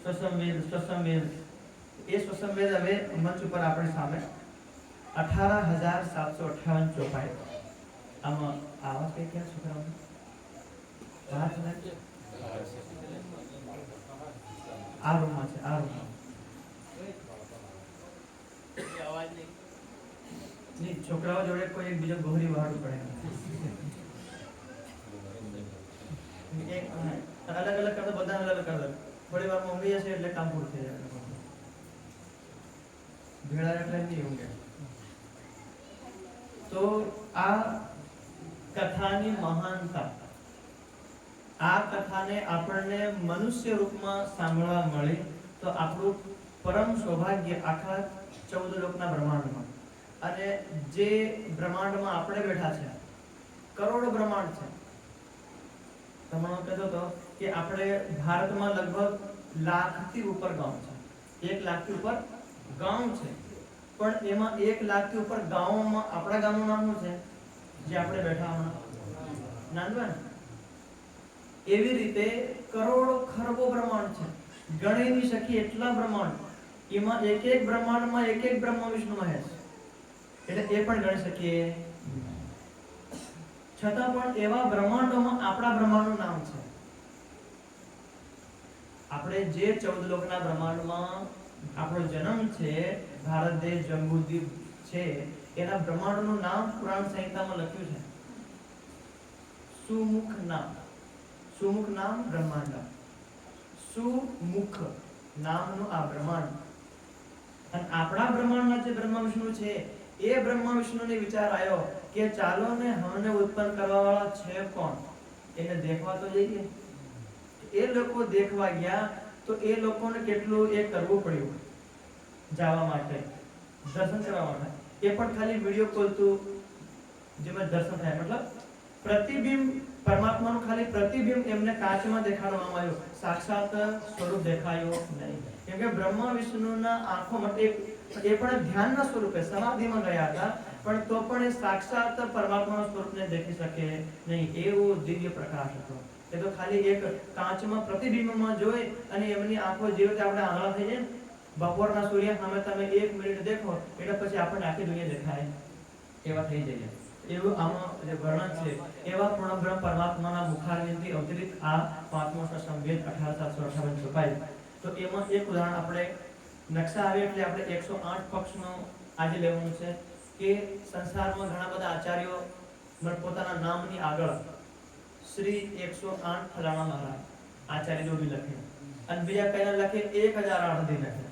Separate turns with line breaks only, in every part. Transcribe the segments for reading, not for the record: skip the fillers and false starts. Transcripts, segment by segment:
સ્વસંવેદ એ સ્વસંવેદ હવે મંચ ઉપર આપણી સામે 18,758 ચોપાઈ. આમાં આવા કઈ ક્યાં છોકરાઓ આ રૂમમાં છે, આ રૂમમાં નહીં, છોકરાઓ જોડે કોઈ એક બીજો ગોહરી વાળું પડે. એક અલગ અલગ કરતા બધા અલગ અલગ કરતા થોડી વાર ઊંઘી જશે એટલે કામ પૂરું થઈ જાય. ભેળા એટલે નહીં ઊંઘે. તો આ કથાની મહાનતા, આ કથાને આપણને મનુષ્ય રૂપમાં સાંભળવા મળી તો આપણું પરમ સૌભાગ્ય આખા 14 લોકના બ્રહ્માંડમાં. અને જે બ્રહ્માંડમાં આપણે બેઠા છે, કરોડો બ્રહ્માંડ છે. તમને કહેતો હતો કે આપણે ભારતમાં લગભગ લાખથી ઉપર ગામ છે, 1 લાખથી ઉપર ગામ છે. પણ એમાં 1 લાખથી ઉપર ગામોમાં આપણા ગામનું નામ શું છે જે આપણે બેઠા હમણાં નાંદવા. એવી રીતે કરોડો ખરબો બ્રહ્માંડ છે, ગણી નહીં શકીએ એટલા બ્રહ્માંડ. એમાં એક એક બ્રહ્માંડમાં એક એક બ્રહ્મા વિષ્ણુ મહેશ, એટલે એ પણ ગણી શકીએ. છતાં પણ એવા બ્રહ્માંડોમાં આપણા બ્રહ્માંડનું નામ છે. આપણે જે 14 લોકના બ્રહ્માંડમાં આપણો જન્મ છે, ભારત દેશ જંબુદ્વીપ છે, એના બ્રહ્માંડનું નામ પુરાણ સંહિતામાં લખ્યું છે સુમુખ નામ. સુમુખ નામ બ્રહ્માંડ, સુમુખ નામનું આ બ્રહ્માંડ. અને આપણા બ્રહ્માંડના જે બ્રહ્મા વિષ્ણુ છે, એ બ્રહ્મા વિષ્ણુને વિચાર આવ્યો કે ચાલો ને હમને ઉત્પન્ન કરવા વાળા છે કોણ, એને દેખવા તો જઈએ. એ લોકો દેખવા ગયા તો એ લોકોને કેટલું એ કરવું પડ્યું જવા માટે, દર્શન કરવા માટે. એ પણ ખાલી વિડીયો કોલતું જેમાં દર્શન થાય, મતલબ પ્રતિબિંબ, પરમાત્માનું ખાલી પ્રતિબિંબ એમને કાચમાં દેખાડવામાં આવ્યું, સાક્ષાત સ્વરૂપ દેખાયો નહીં. કેમ કે બ્રહ્મા વિષ્ણુના આંખો માટે એ પણ ધ્યાનના સ્વરૂપે સમાધિમાં ગયા હતા, પણ તો પણ એ સાક્ષાત પરમાત્માના સ્વરૂપને દેખી શકે નહીં, એવો દિવ્ય પ્રકાશ હતો. એ તો ખાલી એક કાચમાં પ્રતિબિંબમાં જોઈ અને એમની આંખો જે રીતે આપણે આંગળા થઈ જાય, બપોરના સૂર્ય સામે તમે 1 મિનિટ દેખો એટલે પછી આપણને આખી દુનિયા દેખાય એવા થઈ જાય. એવું આમાં જે વર્ણન છે એવા પૂર્ણ બ્રહ્મ પરમાત્માના મુખારવિંદથી અવતરિત આ 5મો સંવેદ 18,758 છુપાઈ. તો એમાં એક ઉદાહરણ આપણે નકશા આવે એટલે આપણે 108 પક્ષનો આજે લેવાનું છે કે સંસારમાં ઘણા બધા આચાર્યો પોતાના નામની આગળ શ્રી 108 ફલાણા મહારાજ આચાર્ય જો બી લખે, અને બીજા કયા લખે 1008 દી લખે.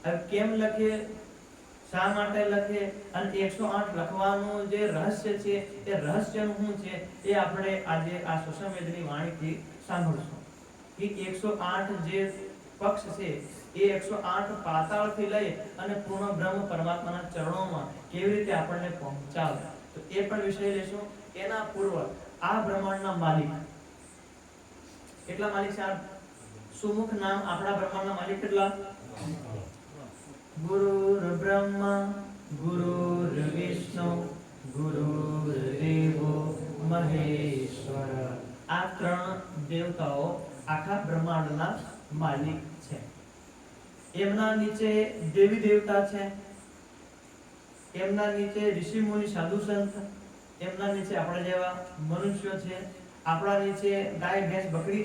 હવે કેમ લખે, શા માટે લખે, અને 108 લખવાનું જે રહસ્ય છે એ રહસ્યનું શું છે એ આપણે આજે આ સુસંવેદની વાણીથી સાંભળશું. કે 108 જે પક્ષ છે એ 108 પાતાળથી લઈ અને પૂર્ણ બ્રહ્મ પરમાત્માના ચરણોમાં કેવી રીતે આપણને પહોંચાવે, તો એ પણ વિષય લેશું. એના પૂર્વ આ બ્રહ્માંડના માલિક કેટલા માલિક છે? સુમુખ નામ આપણા બ્રહ્માંડના માલિક કેટલા? ગુરુર બ્રહ્મા ગુરુર વિષ્ણુ ગુરુર્દેવો મહેશ્વર. આ 3 દેવતાઓ આખા બ્રહ્માંડના માલિક છે. એમના નીચે દેવી દેવતા છે, એમના નીચે ઋષિ મુનિ સાધુ સંત, એમના નીચે આપણા જેવા મનુષ્યો છે, આપણા નીચે ગાય ભેંસ બકરી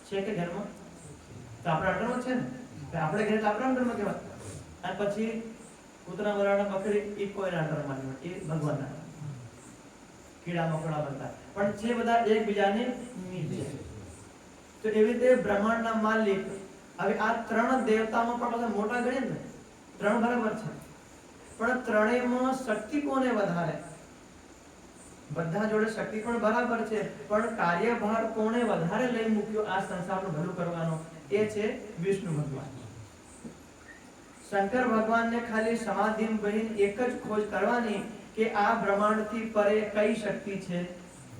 છે કે ઘરમાં? તો આપણા અંડરમાં છે ને, આપણે ઘરે તો આપણા અંડરમાં કહેવાય. અને પછી કૂતરા વરાણા બકરી એ કોઈના અંડરમાં નહીં, એ ભગવાનના કીડા મકોડા બનતા પણ છે બધા એકબીજાને નીચે. તો એવી રીતે બ્રહ્માંડના માલિક. હવે આ 3 દેવતામાં પણ બધા મોટા ગણીએ ને 3 બરાબર છે, પણ ત્રણેયમાં શક્તિ કોને વધારે? બધા જોડે શક્તિ પણ બરાબર છે, પણ કાર્યભાર કોને વધારે લઈ મૂક્યો આ સંસારનું ભલું કરવાનો? એ છે વિષ્ણુ ભગવાન. શંકર ભગવાનને ખાલી સમાધિમાં બહીને એક જ ખોજ કરવાની કે આ બ્રહ્માંડથી પરે કઈ શક્તિ છે,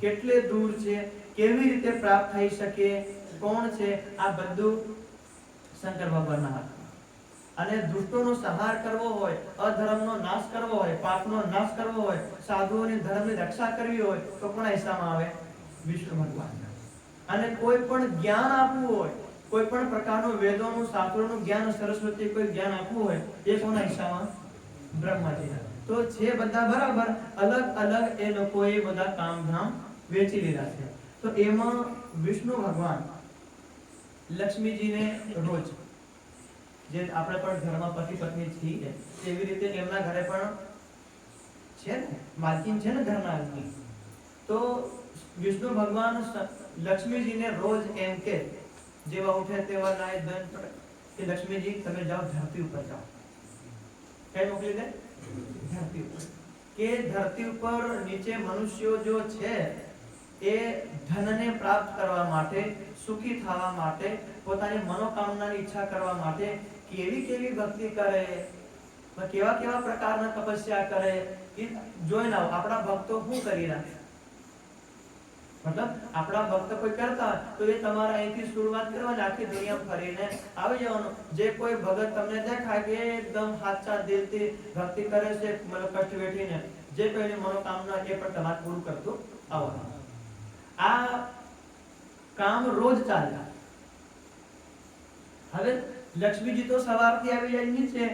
કેટલે દૂર છે, કેવી રીતે પ્રાપ્ત થઈ શકે, કોણ છે, આ બધું શંકર ભગવાનના હાથમાં. અને દુષ્ટોનો સંહાર કરવો હોય, અધર્મનો નાશ કરવો હોય, પાપનો નાશ કરવો હોય, સાધુઓની ધર્મની રક્ષા કરવી હોય તો કોના હિસ્સામાં આવે? વિષ્ણુ ભગવાન. અને કોઈ પણ જ્ઞાન આપવું હોય, કોઈ પણ પ્રકારનું વેદોનું શાસ્ત્રોનું જ્ઞાન સરસ્વતી કોઈ જ્ઞાન આપવું હોય એ કોના હિસ્સામાં? બ્રહ્માજીના. તો છે બધા બરાબર, અલગ અલગ એ લોકોએ બધા કામધામ વેચી લીધા છે. તો એમાં વિષ્ણુ ભગવાન લક્ષ્મીજીને રોજ, જે આપણે પણ ઘરમાં પતિ પત્ની છીએ એવી રીતે એમના ઘરે પણ છે ને માલકીન છે ને ઘરના આજની. તો વિષ્ણુ ભગવાન લક્ષ્મીજીને રોજ એમ કે જેવા ઉઠે તેવા નાય ધન કે લક્ષ્મીજી તમે જાઓ ધરતી ઉપર જાઓ. કઈ મોકલી દે? ધરતી ઉપર. કે ધરતી ઉપર નીચે મનુષ્યો જો છે એ ધનને પ્રાપ્ત કરવા માટે, સુખી થવા માટે, પોતાની મનોકામનાની ઈચ્છા કરવા માટે કેવી કેવી ભક્તિ કરે, કેવા કેવા પ્રકારના તપસ્યા કરે એ જોઈને આવો. આપણા ભક્તો શું કરી રહ્યા? મતલબ આપણા ભક્ત કોઈ કરતા તો એ તમારા અહીંથી શરૂઆત કરવાની, આખી દુનિયા ફરીને આવી જવાનું. જે કોઈ ભગત તમને દેખાય કે એકદમ સાચા દિલથી ભક્તિ કરે છે, મતલબ કષ્ટ વેઠીને, જે કોઈની મનોકામના એ પણ તમારે પૂરું કરતું આવવાનું. આ કામ રોજ ચાલે. હવે લક્ષ્મીજી તો સવારથી આવી જાય નીચે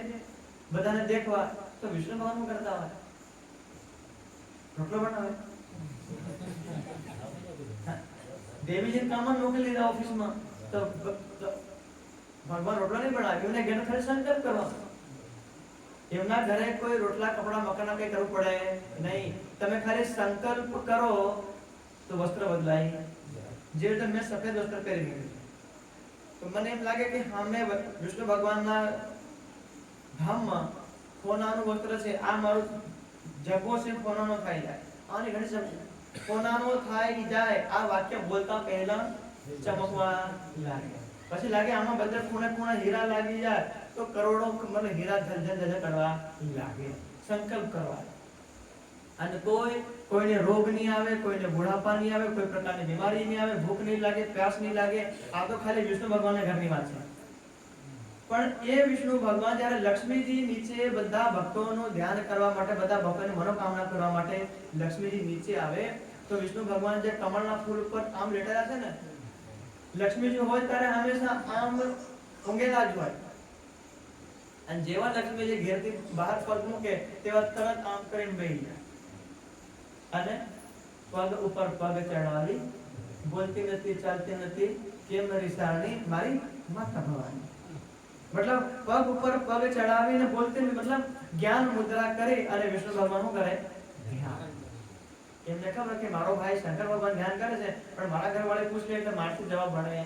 બધાને દેખવા, તો વિષ્ણુ ભગવાન શું કરતા હોય? રોટલો બનાવે. દેવીજી કામ મોકલી દીધા ઓફિસમાં, તો ભગવાન રોટલા નહીં બનાવે, એમને ઘેર ખાલી સંકલ્પ કરવાનો. એમના ઘરે કોઈ રોટલા કપડા મકાના કઈ કરવું પડે નહીં. તમે ખાલી સંકલ્પ કરો તો વસ્ત્ર બદલાય. જે રીતે મેં સફેદ વસ્ત્ર પહેરી લીધું, તો મને એમ લાગે કે સામે વિષ્ણુ ભગવાનના ધામમાં સોનાનું વસ્ત્ર છે, આ મારું જગો છે, સોનાનો થાય જાય. આની ઘણી સમજ સોનાનો થાય જાય, આ વાક્ય બોલતા પહેલા ચમકવા લાગે. પછી લાગે આમાં બધે ખૂણે ખૂણે હીરા લાગી જાય તો કરોડો મને હીરા જલ કરવા લાગે. સંકલ્પ કરવા. અને કોઈને રોગ નહીં આવે, કોઈને બુઢાપા નહીં આવે, કોઈ પ્રકારની બીમારી નહીં આવે, ભૂખ નહીં લાગે, પ્યાસ નહીં લાગે. આ તો ખાલી વિષ્ણુ ભગવાનના ઘરની વાત છે. પણ એ વિષ્ણુ ભગવાન જ્યારે લક્ષ્મીજી નીચે બધા ભક્તોનું ધ્યાન કરવા માટે, બધા ભક્તોની મનોકામના કરવા માટે લક્ષ્મીજી નીચે આવે, તો વિષ્ણુ ભગવાન જે કમળના ફૂલ ઉપર આમ લેટાયા છે ને, લક્ષ્મીજી હોય ત્યારે હંમેશા આમ ઊંઘેલા જ હોય. અને જેવા લક્ષ્મીજી ઘેરથી બહાર પગ મૂકે તેવા તરત આમ કરીને બેસી જાય અને પગ ઉપર પગ ચડાવી, બોલતી નથી, ચાલતી નથી, કેમ રીસાણી મારી માતા ભવાની. મતલબ પગ ઉપર પગ ચડાવીને બોલતી નથી, મતલબ જ્ઞાન મુદ્રા કરી અને વિષ્ણુ ભગવાન શું કરે? ધ્યાન. એમને ખબર કે મારો ભાઈ શંકર ભગવાન ધ્યાન કરે છે, પણ મારા ઘરવાળે પૂછ લે એટલે મારથી જવાબ ભણે,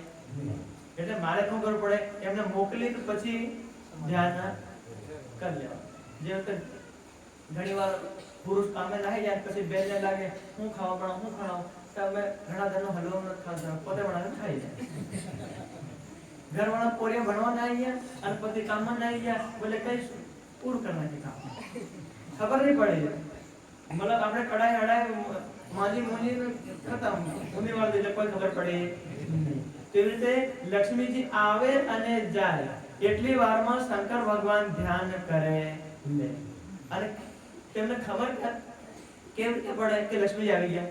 એટલે મારે શું કરવું પડે? એમને મોકલી તો પછી ધ્યાન કરી લેવા. જે વખતે ઘણીવાર પુરુષ કામે નાહી જાય પછી બેનને લાગે હું ખાવા બનાવું, હું ખાવું, તો અમે ઘણા ધરનો હલવો નથી ખાતા, પોતે બનાવીને ખાઈ જાય. ઘરવાળા પોરિયા ભણવા ના આવી ગયા અને પતિ કામમાં ના આવી ગયા, બોલે કઈ પૂરું કરવાથી કામ ખબર નહીં પડે. મતલબ આપણે કડાઈ હડાઈ માજી મોજી ખતમ, ઊંધી વાળ એટલે કોઈ ખબર પડે નહીં. તેવી રીતે લક્ષ્મીજી આવે અને જાય એટલી વારમાં શંકર ભગવાન ધ્યાન કરે લે. અને તેમને ખબર કેવી રીતે પડે કે લક્ષ્મીજી આવી ગયા?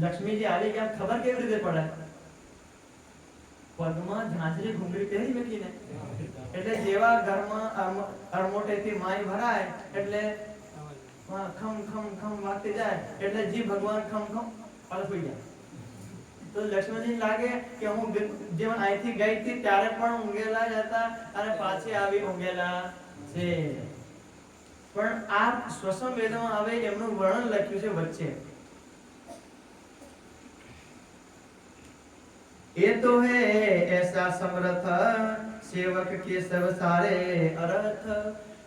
લક્ષ્મીજી આવી ગયા ખબર કેવી રીતે પડે? પગમાં ઝાંઝરી ઘૂંઘરી પહેરી મૂકીને. એટલે જેવા ઘરમાં અરમોટેથી માય ભરાય એટલે ખમ ખમ ખમ વાગતી જાય, એટલે જી ભગવાન ખમ ખમ અલફી જાય. તો લક્ષ્મણજી લાગે કે હું જેમ અહીંથી ગઈ હતી ત્યારે પણ ઊંઘેલા જ હતા અને પાછી આવી ઊંઘેલા છે. પણ આ શ્વસન વેદમાં આવે એમનું વર્ણન લખ્યું છે વચ્ચે. ये तो है ऐसा समर्थ सेवक के सब सारे अर्थ.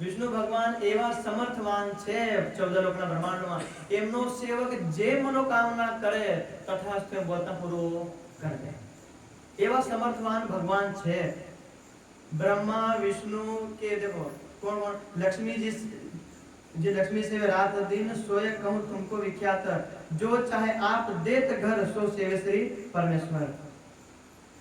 વિષ્ણુ ભગવાન એવા સમર્થવાન છે 14 લોકના બ્રહ્માંડમાં. એમનો સેવક જે મનોકામના કરે તથાસ્તુ બોલતા પૂરું કરી દે. એવા સમર્થવાન ભગવાન છે. બ્રહ્મા વિષ્ણુ કે देखो कौन कौन लक्ष्मी जी जो लक्ष्मी से रात दिन सोए कहूं तुमको विख्यात, जो चाहे आप देत घर सो सेवे श्री परमेश्वर.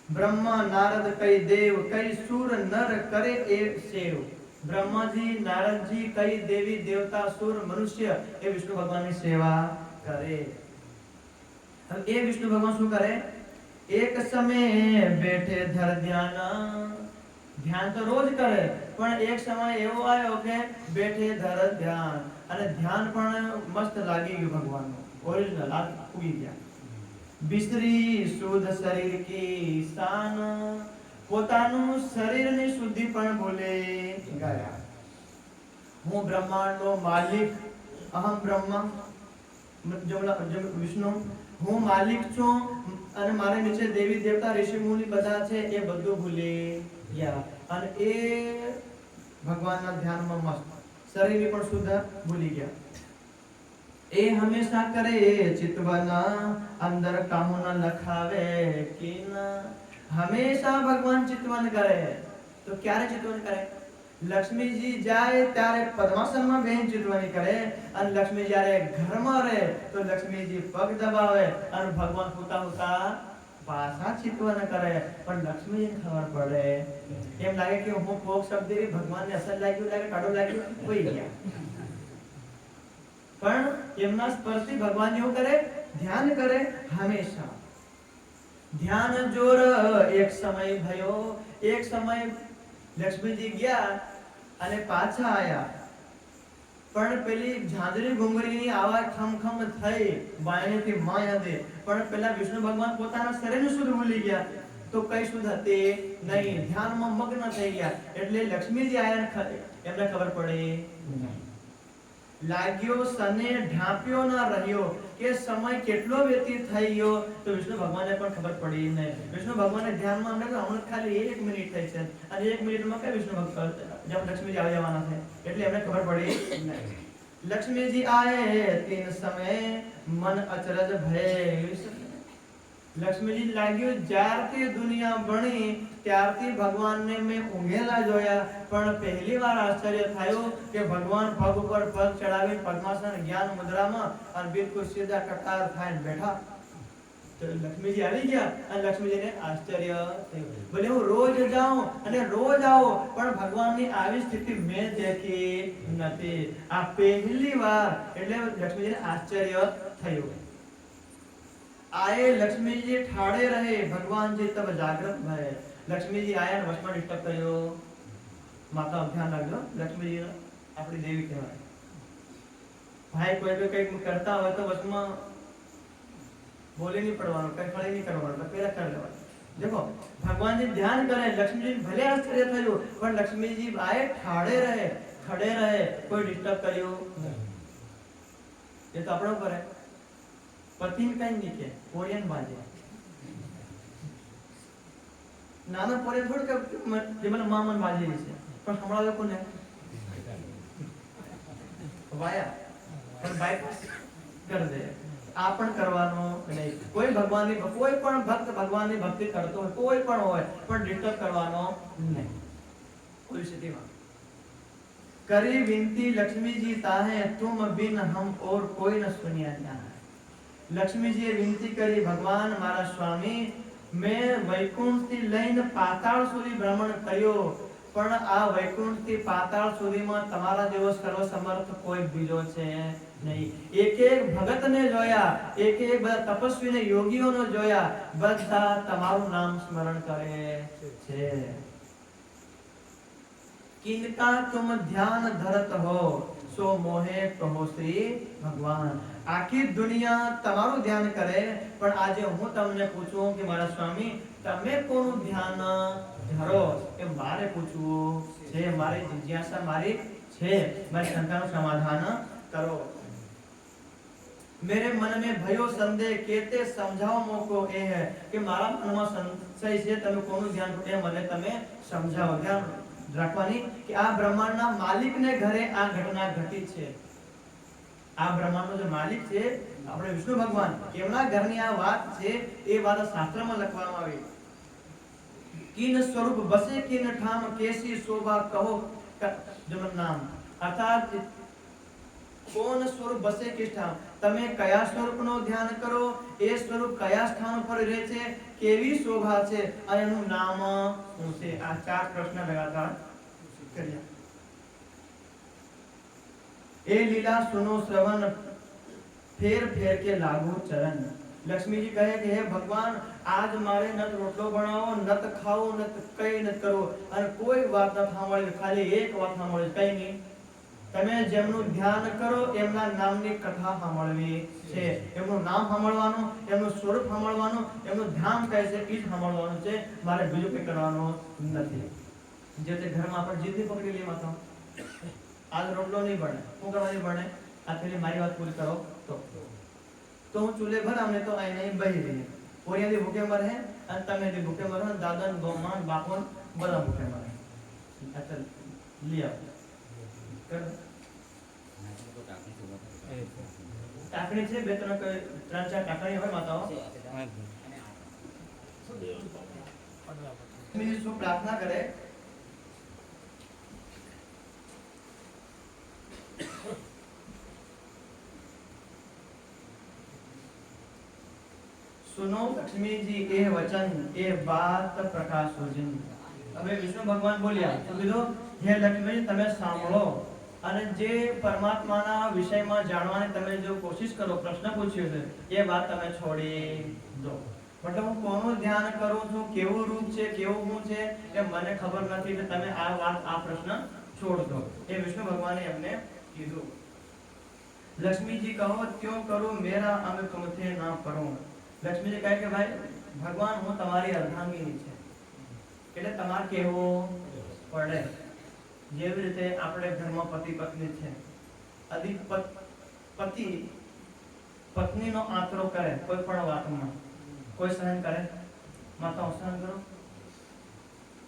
ब्रह्मा नारद कई देव कई सूर नर करे ए सेव. ब्रह्माजी नारदजी कई देवी देवता सूर मनुष्य એ વિષ્ણુ ભગવાનની સેવા કરે. હવે એ વિષ્ણુ ભગવાન શું કરે? એક સમય બેઠે ધર ધ્યાન, ધ્યાન તો રોજ કરે પણ એક સમય એવો આવ્યો કે બેઠે ધર ધ્યાન, અને ધ્યાન પણ મસ્ત લાગી ગયું ભગવાનનું, ઓરિજિનલ આ ઉગી ગયા. બિસરી શુદ્ધ શરીર કી શાન, પોતાનું શરીરની શુદ્ધિ પણ ભૂલે ગયા. હું બ્રહ્માંડનો માલિક, અહમ બ્રહ્મા, વિષ્ણુ, હું માલિક છું અને મારા નીચે દેવી દેવતા ઋષિ મુનિ બધા છે, એ બધું ભૂલી ગયા અને એ ભગવાનના ધ્યાનમાં મસ્ત, શરીર પણ શુદ્ધ ભૂલી ગયા. એ હંમેશા કરે ચિતવના, અંદર કામો ન લખાવે કિન. હંમેશા ભગવાન ચિતવન કરે. તો ક્યારે ચિતવન કરે? લક્ષ્મીજી જાય ત્યારે પદ્માસનમાં બેન ચિતવણી કરે, અને લક્ષ્મી જ્યારે ઘરમાં રહે તો લક્ષ્મીજી પગ દબાવે અને ભગવાન હોતા હોતા પાછા ચિતવન કરે. પણ લક્ષ્મીજીને ખબર પડે, એમ લાગે કે હું કોક શબ્દ ભગવાનને અસર લાગ્યું, લાગે કાઢો લાગ્યું, કોઈ ગયા. પણ એમના સ્પર્શથી ભગવાન એવું કરે, ધ્યાન કરે હંમેશા. ધ્યાન જોર એક સમય ભયો, એક સમય લક્ષ્મીજી ગયા અને પાછા આયા, પણ પેલી ઝાંઝરી ઘુંઘરીની આવાજ ખમ થઈ બાયણેથી માય હતી, પણ પેલા વિષ્ણુ ભગવાન પોતાના શરીરનું શુદ્ધ ભૂલી ગયા, તો કઈ શુદ્ધ હતી નહીં, ધ્યાનમાં મગ્ન થઈ ગયા. એટલે લક્ષ્મીજી આયા, એમને ખબર પડી નહીં. લાગ્યો સને ઢાંપ્યો ન રહ્યો, કે સમય કેટલો વ્યતીત થઈ ગયો તો વિષ્ણુ ભગવાનને પણ ખબર પડી નહીં. વિષ્ણુ ભગવાનને ધ્યાનમાં અમને હમણાં ખાલી 1 મિનિટ થઈ છે, અને 1 મિનિટમાં કે વિષ્ણુ ભગવાન જેમ લક્ષ્મીજી આવી જવાના છે, એટલે એમને ખબર પડી નહીં. લક્ષ્મીજી આયે તીન સમય, મન અચરજ ભય. લક્ષ્મીજી લાગ્યું જ્યારથી દુનિયા બની ત્યારથી ભગવાનને મેં ઊંઘેલા જોયા, પણ પહેલી વાર આશ્ચર્ય થયું કે ભગવાન પગ ઉપર પગ ચડાવી પદ્માસન જ્ઞાન મુદ્રામાં અને બિલકુલ સીધા કટાર થઈને બેઠા. તો લક્ષ્મીજી આવી ગયા અને લક્ષ્મીજીને આશ્ચર્ય થયું. ભલે હું રોજ જાઉં અને રોજ આવો, પણ ભગવાનની આવી સ્થિતિ મેં દેખી નથી. આ પહેલી વાર, એટલે લક્ષ્મીજીને આશ્ચર્ય થયું. आए लक्ष्मी जी ठाड़े रहे, भगवान जी तब जागृत भय. लक्ष्मी जी आया ने वसમાં ડિસ્ટર્બ કર્યો. માતા ધ્યાન રાખજો, લક્ષ્મી જી આપણી દેવી કહેવાય. ભાઈ કોઈ કંઈક કરતા હોય તો વસમાં બોલી નહીં પડવાનું, કઈ ખળી નહીં કરવાનું, પેલા કરી લેવાનું. देखो भगवान जी ध्यान करे, लक्ष्मी जी भले आश्चर्य થયું, પણ લક્ષ્મી જી આए ठाड़े रहे, खड़े रहे, કોઈ ડિસ્ટર્બ કર્યો નહીં. એ તો આપણો કરે. પતિને કઈ નહીં કે કોરિયન બાજે નાના પોરે થોડું કે જે મને મામન બાજેલી છે, પણ હમણાં લોકોને વાયા પણ બાયપાસ કરી દે. આ પણ કરવાનો નહીં. કોઈ ભગવાનની, કોઈ પણ ભક્ત ભગવાનની ભક્તિ કરતો હોય, કોઈ પણ હોય, પણ ડિસ્ટર્બ કરવાનો નહીં કોઈ સ્થિતિમાં. કરી વિનતી લક્ષ્મી જી તાહે, તુમ બિન હમ ઓર કોઈ ન સુનિયા જાહે. લક્ષ્મીજીએ વિનંતી કરી, ભગવાન મારા સ્વામી, મેં વૈકુંઠથી લઈને પાતાળ સુધી ભ્રમણ કર્યો, પણ આ વૈકુંઠથી પાતાળ સુધીમાં તમારા જેવો સર્વ સમર્થ કોઈ બીજો છે નહીં. એક ભગતને જોયા, એક બધા તપસ્વીને, યોગીઓને જોયા, બધા તમારું નામ સ્મરણ કરે છે. किनका तुम ध्यान धरत हो, सो मोहे कहो श्री भगवान. આખી દુનિયા તમારું ધ્યાન કરે, પણ આજે હું તમને પૂછું કે મારા સ્વામી, તમે કોનું ધ્યાન ધરો, એ મારે પૂછવું છે. મારી જિજ્ઞાસા મારી છે, મારી શંકાનું સમાધાન કરો. मेरे मन में भयो संदेह, केते समझाओ मोको ए है કે મારા મનમાં સંશય છે, તમે કોનું ધ્યાન કરો એ મને તમે સમજાવો. ધ્યાન રાખવાની કે આ બ્રહ્માંડના માલિકને ઘરે આ ઘટના ઘટી છે. આ બ્રહ્માંડનો જે માલિક છે આપણે વિષ્ણુ ભગવાન, એમના ઘરની આ વાત છે. એ વાત શાસ્ત્રમાં લખવામાં આવી. કિન સ્વરૂપ બસે કિન ઠામ, કેસી શોભા કહો જમન નામ. અર્થાત કોણ સ્વરૂપ બસે કિસ ઠામ, તમે કયા સ્વરૂપનો ધ્યાન કરો, એ સ્વરૂપ કયા સ્થાન પર રહે છે, કેવી શોભા છે, અને એનું નામ શું છે. આ 4 પ્રશ્ન લગાતાર કર્યા. એ લીલા સુનો શ્રવણ, ફેર ફેર કે લાગુ ચરણ. લક્ષ્મીજી કહે કે હે ભગવાન, આજ મારે નત રોટલો બનાવો, નત ખાવો, નત કઈ નત કરો, અને કોઈ વાત ન સાંભળે, ખાલી એક વાત સાંભળે, કઈ નહીં. તમે જેમનું ધ્યાન કરો એમના નામની કથા સાંભળવી છે, એમનું નામ સાંભળવાનું, એમનું સ્વરૂપ સાંભળવાનું, એમનું ધ્યાન કહે છે એ જ સાંભળવાનું છે, મારે બીજું કંઈ કરવાનું નથી. જે તે ઘરમાં આપણે જીદની પકડી લઈએ માતા, આજ રોટલો નહીં બને, શું કરવાની બને, આ પેલી મારી વાત પૂરી કરો તો હું ચૂલે ભરામને તો અહીં નહીં બહી રહી, ઓરિયાથી ભૂખે મરે અને તમે બી ભૂખે મરો, દાદા ને ગોમાં બાપો બધા ભૂખે મરે. અચલ લઈ આવો ટાંકણી છે, બે ત્રણ ચાર ટાંકણી હોય માતાઓ. શું પ્રાર્થના કરે, सुनो लक्ष्मी जी ए वचन ए बात प्रकाश होजन. હવે વિષ્ણુ ભગવાન બોલ્યા તો કીધું, હે લક્ષ્મી તમે સાંભળો અને જે પરમાત્માના વિષયમાં જાણવાની તમે જો કોશિશ કરો, પ્રશ્ન પૂછ્યો છે એ વાત તમે છોડી દો. મતલબ હું કોનું ધ્યાન કરું છું, કેવું રૂપ છે, કેવું હું છે એ મને ખબર નથી, એટલે તમે આ વાત આ પ્રશ્ન છોડ દો, એ વિષ્ણુ ભગવાને એમને કીધું. લક્ષ્મીજી કહો ક્यों કરું મેરા અંગ તુમથે ના કરું. લક્ષ્મીજી કહે કે ભાઈ ભગવાન હું તમારી અર્ધાંગીની છે, એટલે તમારે કહેવું પડે. જેવી રીતે આપણે ઘરમાં પતિ પત્ની છે, અધિક પતિ પત્નીનો આતરો કરે કોઈ પણ વાતમાં, કોઈ સહન કરે, માતા સહન કરો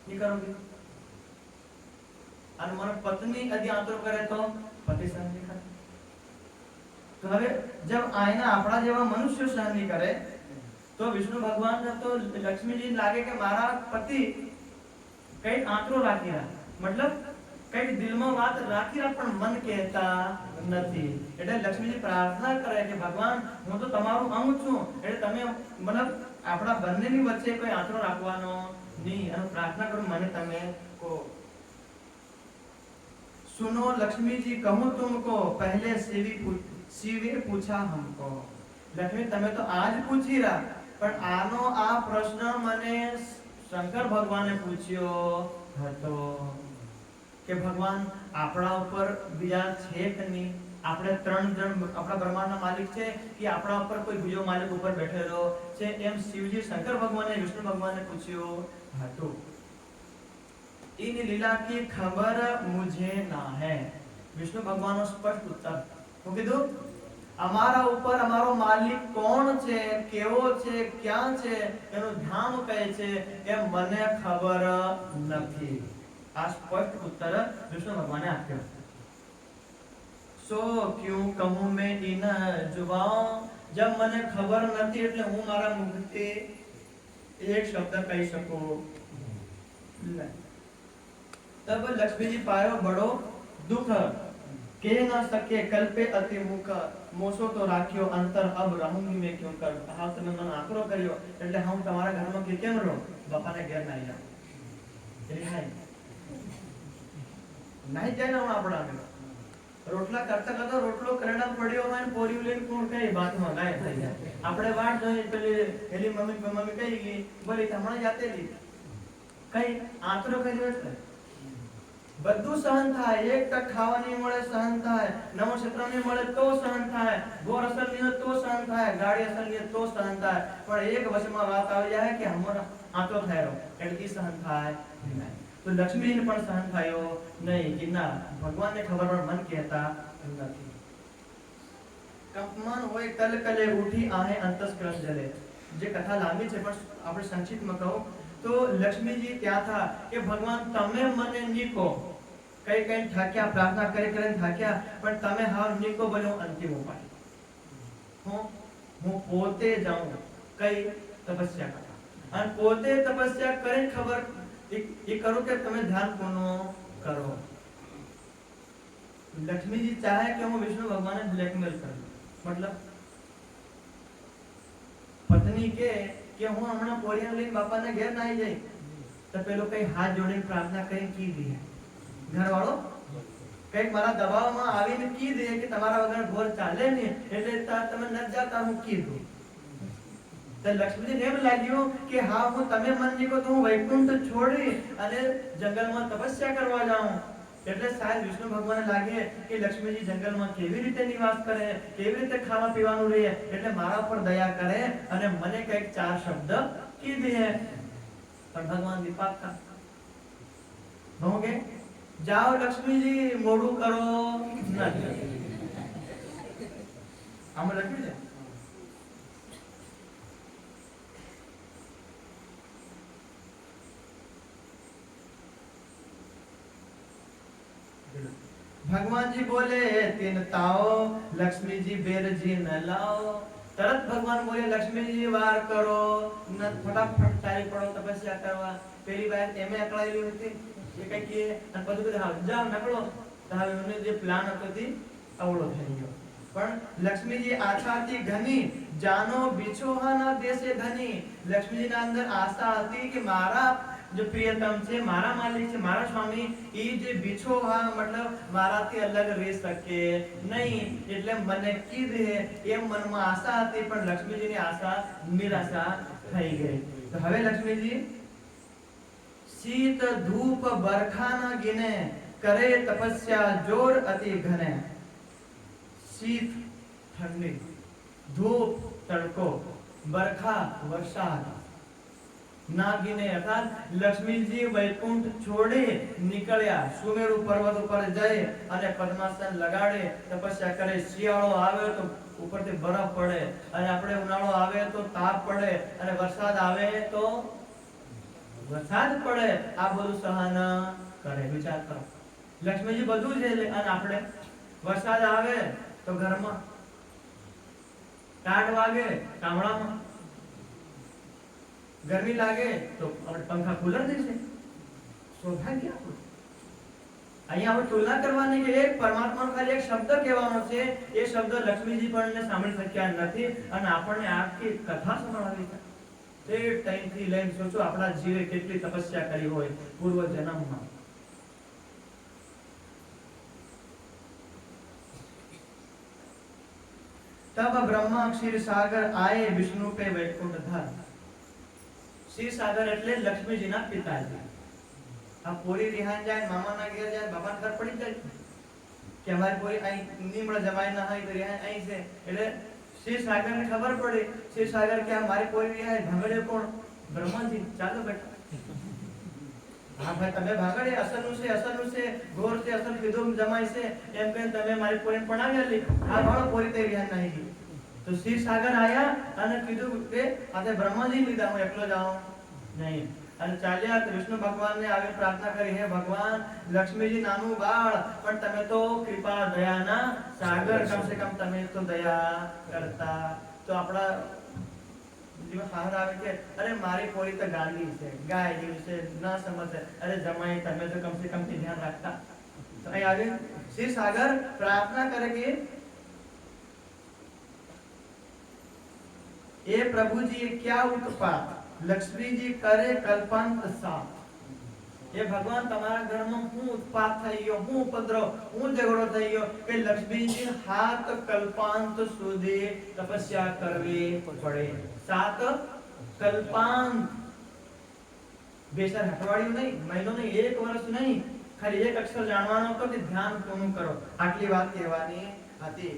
નહીં કરોગે, અને મને પત્ની यदि આતરો કરે તો પતિ સહન નહીં કરે. તો હવે जब આયના આપણા જેવા મનુષ્ય સહન નહીં કરે તો વિષ્ણુ ભગવાન તો લક્ષ્મીજી લાગે કે મારા પતિ કઈ આંતરો રાખી રહ્યા, મતલબ કઈ દિલમાં વાત રાખી રહ્યા પણ મન કહેતા નથી. એટલે લક્ષ્મીજી પ્રાર્થના કરે કે ભગવાન હું તો તમારું અંગ છું, એટલે તમે મતલબ આપણા બંનેની વચ્ચે કોઈ આંતરો રાખવાનો નહીં, અને પ્રાર્થના કરું મને તમે કહો. सुनो लक्ष्मी जी कहूं तुमको पहले शिवे पूछा हमको. लक्ष्मी તમે તો આજ પૂછી રહ્યા, પણ આનો આ પ્રશ્ન મને શંકર ભગવાને પૂછ્યો હતો કે ભગવાન આપણા ઉપર બીજા છે કે નહીં, આપણે ત્રણ જણ આપણા બ્રહ્માંડના માલિક છે કે આપણા ઉપર કોઈ બીજો માલિક ઉપર બેઠેલો છે, એમ શિવજી શંકર ભગવાને વિષ્ણુ ભગવાને પૂછ્યું હતું. इन लीला की खबर मुझे ना है. विष्णु भगवान स्पष्ट उत्तर હું કીધું અમારા ઉપર અમારો માલિક કોણ છે, કેવો છે, ક્યાં છે, એનું ધામ કહે છે એ મને ખબર નથી. આ સ્પષ્ટ ઉત્તર વિષ્ણુ ભગવાને આપ્યો. સો ક્યું કહું મેં ઇન જુબાન, જબ મને ખબર નથી એટલે હું મારા મુખથી એક શબ્દ કહી શકું નહીં. तब लक्ष्मी जी पायो बड़ो दुख, के न सके कल पे अति मुख, मोसो तो राख्यो अंतर अब रहूंगी मैं क्यों कर. હા તમે મને આકરો કર્યો એટલે હું તમારા ઘરમાં કેમ રહું, બાપાને ઘેર ના જાઉં, એટલે નહીં જાય ને. હું આપણા રોટલા કરતા કરતા રોટલો કરડા પડ્યો હોય ને પોરી લઈને કોણ કઈ બાથમાં ગાય થઈ જાય, આપણે વાટ જોઈએ પેલી એલી મમ્મી કઈ ગઈ બોલી હમણાં જાતે લી કઈ આકરો કર્યો એટલે બધું સહન થાય. એક ટક ખાવા નહીં મળે સહન થાય, નવો ક્ષેત્ર નહીં મળે તો સહન થાય, ગોર અસર નહીં તો સહન થાય, ગાડી અસર નહીં તો સહન થાય, પણ એક વચમાં વાત આવી જાય કે હમણાં આંચો થયો એટલે સહન થાય નહીં. તો લક્ષ્મીને પણ સહન થયો નહીં કે ના, ભગવાનને ખબર પણ મન કહેતા નથી. કંપમાન હોય કલ કલે ઉઠી આહે અંતસ્કરણ જલે. જે કથા લાંબી છે પણ આપણે સંક્ષિપ્તમાં કહું તો લક્ષ્મીજી ત્યાં था કે ભગવાન તમે મને નીકો, કઈ કઈ થાક્યા, પ્રાર્થના કરી કરીને થાક્યા, પણ તમે હાવ નીકો બન્યો અંતિમ ઉપાય. હું પોતે જાઉં કઈ તપસ્યા કરવા, અને પોતે તપસ્યા કરીને ખબર એ કરું કે તમે ધ્યાન કોનું કરો. લક્ષ્મીજી ચાહે કે હું વિષ્ણુ ભગવાનને બ્લેકમેલ કરું, મતલબ પત્ની કે હું હમણાં પોરિયા લઈને બાપાને ઘેર ના આવી જાય તો પેલો કઈ હાથ જોડીને પ્રાર્થના કરીને કી દે, ઘરવાળો કઈક મારા દબાવમાં આવીને કી દે કે તમારા વગર ઘર ચાલે નહીં એટલે તમે ન જાતા હું કીધું. તો લક્ષ્મીજીને એમ લાગ્યું કે હા હું તમે મન નીકો તો હું વૈકુંઠ છોડી અને જંગલમાં તપસ્યા કરવા જાઉં. એટલે સાહેબ વિષ્ણુ ભગવાનને લાગે કે લક્ષ્મીજી જંગલમાં કેવી રીતે નિવાસ કરે, કેવી રીતે ખાવા પીવાનું રહે, એટલે મારા પર દયા કરે અને મને કંઈક 4 શબ્દ કીધે. પણ ભગવાન દીપાકા હું કે જાઓ લક્ષ્મીજી મોડું કરો નથી. આમાં લખ્યું છે भगवान जी बोले तीन ताओ लक्ष्मी जी बेरजी न लाओ. तरत भगवान बोले लक्ष्मी जी वार करो न फटाफट ચાલી પડો તપસ્યા કરવા. પેલી બાર એમે અકળાયેલી હતી એ કઈ કે અને બધું બધું હાલ જાવ નકળો. તો હવે એનો જે પ્લાન હતો તે અવળો થઈ ગયો. પણ લક્ષ્મીજી આશાથી ઘની જાનો બિછોહાના દેશે ધની. લક્ષ્મીજીના અંદર આશા હતી કે મારા जो प्रियतम છે, મારા માલિક છે, મારા સ્વામી, એ જે બિછોહા મતલબ મારાથી અલગ રહી શકે નહીં, એટલે મને કીધે એમ મનમાં આશા હતી. પણ લક્ષ્મીજીની આશા નિરાશા થઈ ગઈ. તો હવે લક્ષ્મીજી શીત ધૂપ બરખાના ગિને કરે તપસ્યા જોર અતિ ઘને. શીત ઠંડી, ધૂપ તડકો, બરખા વરસાદ નાગીને અર્થાત લક્ષ્મીજી વૈકુંઠ છોડી નીકળ્યા. સુમેરુ પર્વત ઉપર જઈ અને પદ્માસન લગાડે તપસ્યા કરે. શિયાળો આવે તો ઉપરથી બરફ પડે અને આપણે ઉનાળો આવે તો તાપ પડે અને વરસાદ આવે તો વરસાદ પડે. આ બધું સહન કરે. વિચાર કરો લક્ષ્મીજી બધું છે અને આપણે વરસાદ આવે તો ઘરમાં, ટાટ વાગે ગામડામાં, गर्मी लागे तो આપણે पंखा कूलर देશે. सौभाग्य આપણું. અહીંયા આપણે તુલના કરવાની કે એક પરમાત્માનો ખાલી એક શબ્દ કહેવાનો છે, એ શબ્દ લક્ષ્મીજી પણ સાંભળી શક્યા નથી અને આપણને આખી કથા સંભળાવી છે. તે ટાઈમથી લઈને સોચો આપણા જીવે કેટલી તપસ્યા કરી હોય પૂર્વ જન્મમાં. तब ब्रह्मा क्षीर सागर आए विष्णु पे वैकुंठ धर. क्षीर सागर એટલે લક્ષ્મીજીના પિતાજી. આ પોરી રિહાન જાય, મામાના ઘેર જાય, બાપાના ઘર પડી જાય કે અમારી પોરી અહીં નીમળ જમાઈ ના હોય તો રિહાન અહીં છે. એટલે क्षीर सागરને ખબર પડી. क्षीर सागर કે મારી પોરી રિહાય ભાગડે કોણ? બ્રહ્માજી. ચાલો બેટા હા ભાઈ તમે ભાગડે અસલનું છે, ગોર છે, અસલ કીધું જમાઈ છે એમ કહીને તમે મારી પોરીને પણાવી આલી. આ ભાળો પોરી તે રિહાન નહીં ગઈ. तो क्षीर सागर आया અને કીધું કે આતે બ્રહ્માજી લીધા, હું એકલો જાઉં નહીં. અને ચાલ્યા તો વિષ્ણુ ભગવાનને આવી પ્રાર્થના કરી, હે ભગવાન લક્ષ્મીજી નાનું બાળ પણ તમે તો કૃપા દયાના સાગર, કમ સે કમ તમે તો દયા કરતા. તો આપણા જીવન હાર આવે કે અરે મારી પોરી તો ગાલી છે, ગાય જેવી છે, ના સમજે. અરે જમાઈ તમે તો કમ સે કમ ધ્યાન રાખતા. તો અહીં આવે क्षीर सागर प्रार्थना करे कि ए प्रभु जी क्या उत्पात, लक्ष्मी जी करे कल्पांत साथ. એ ભગવાન તમારા ઘરમાં હું ઉત્પાત થઈ ગયો, હું ઉપદ્રવ, હું ઝઘડો થઈ ગયો કે લક્ષ્મીજી હાથ કલ્પાંત સુધી તપસ્યા કરવી પડે. 7 કલ્પાંત, બેસર અઠવાડિયું નહીં, મહિનો નહીં, 1 વર્ષ નહીં, ખાલી એક અક્ષર જાણવાનો હતો કે ધ્યાન પૂર્ણ કરો. આટલી વાત કહેવાની હતી.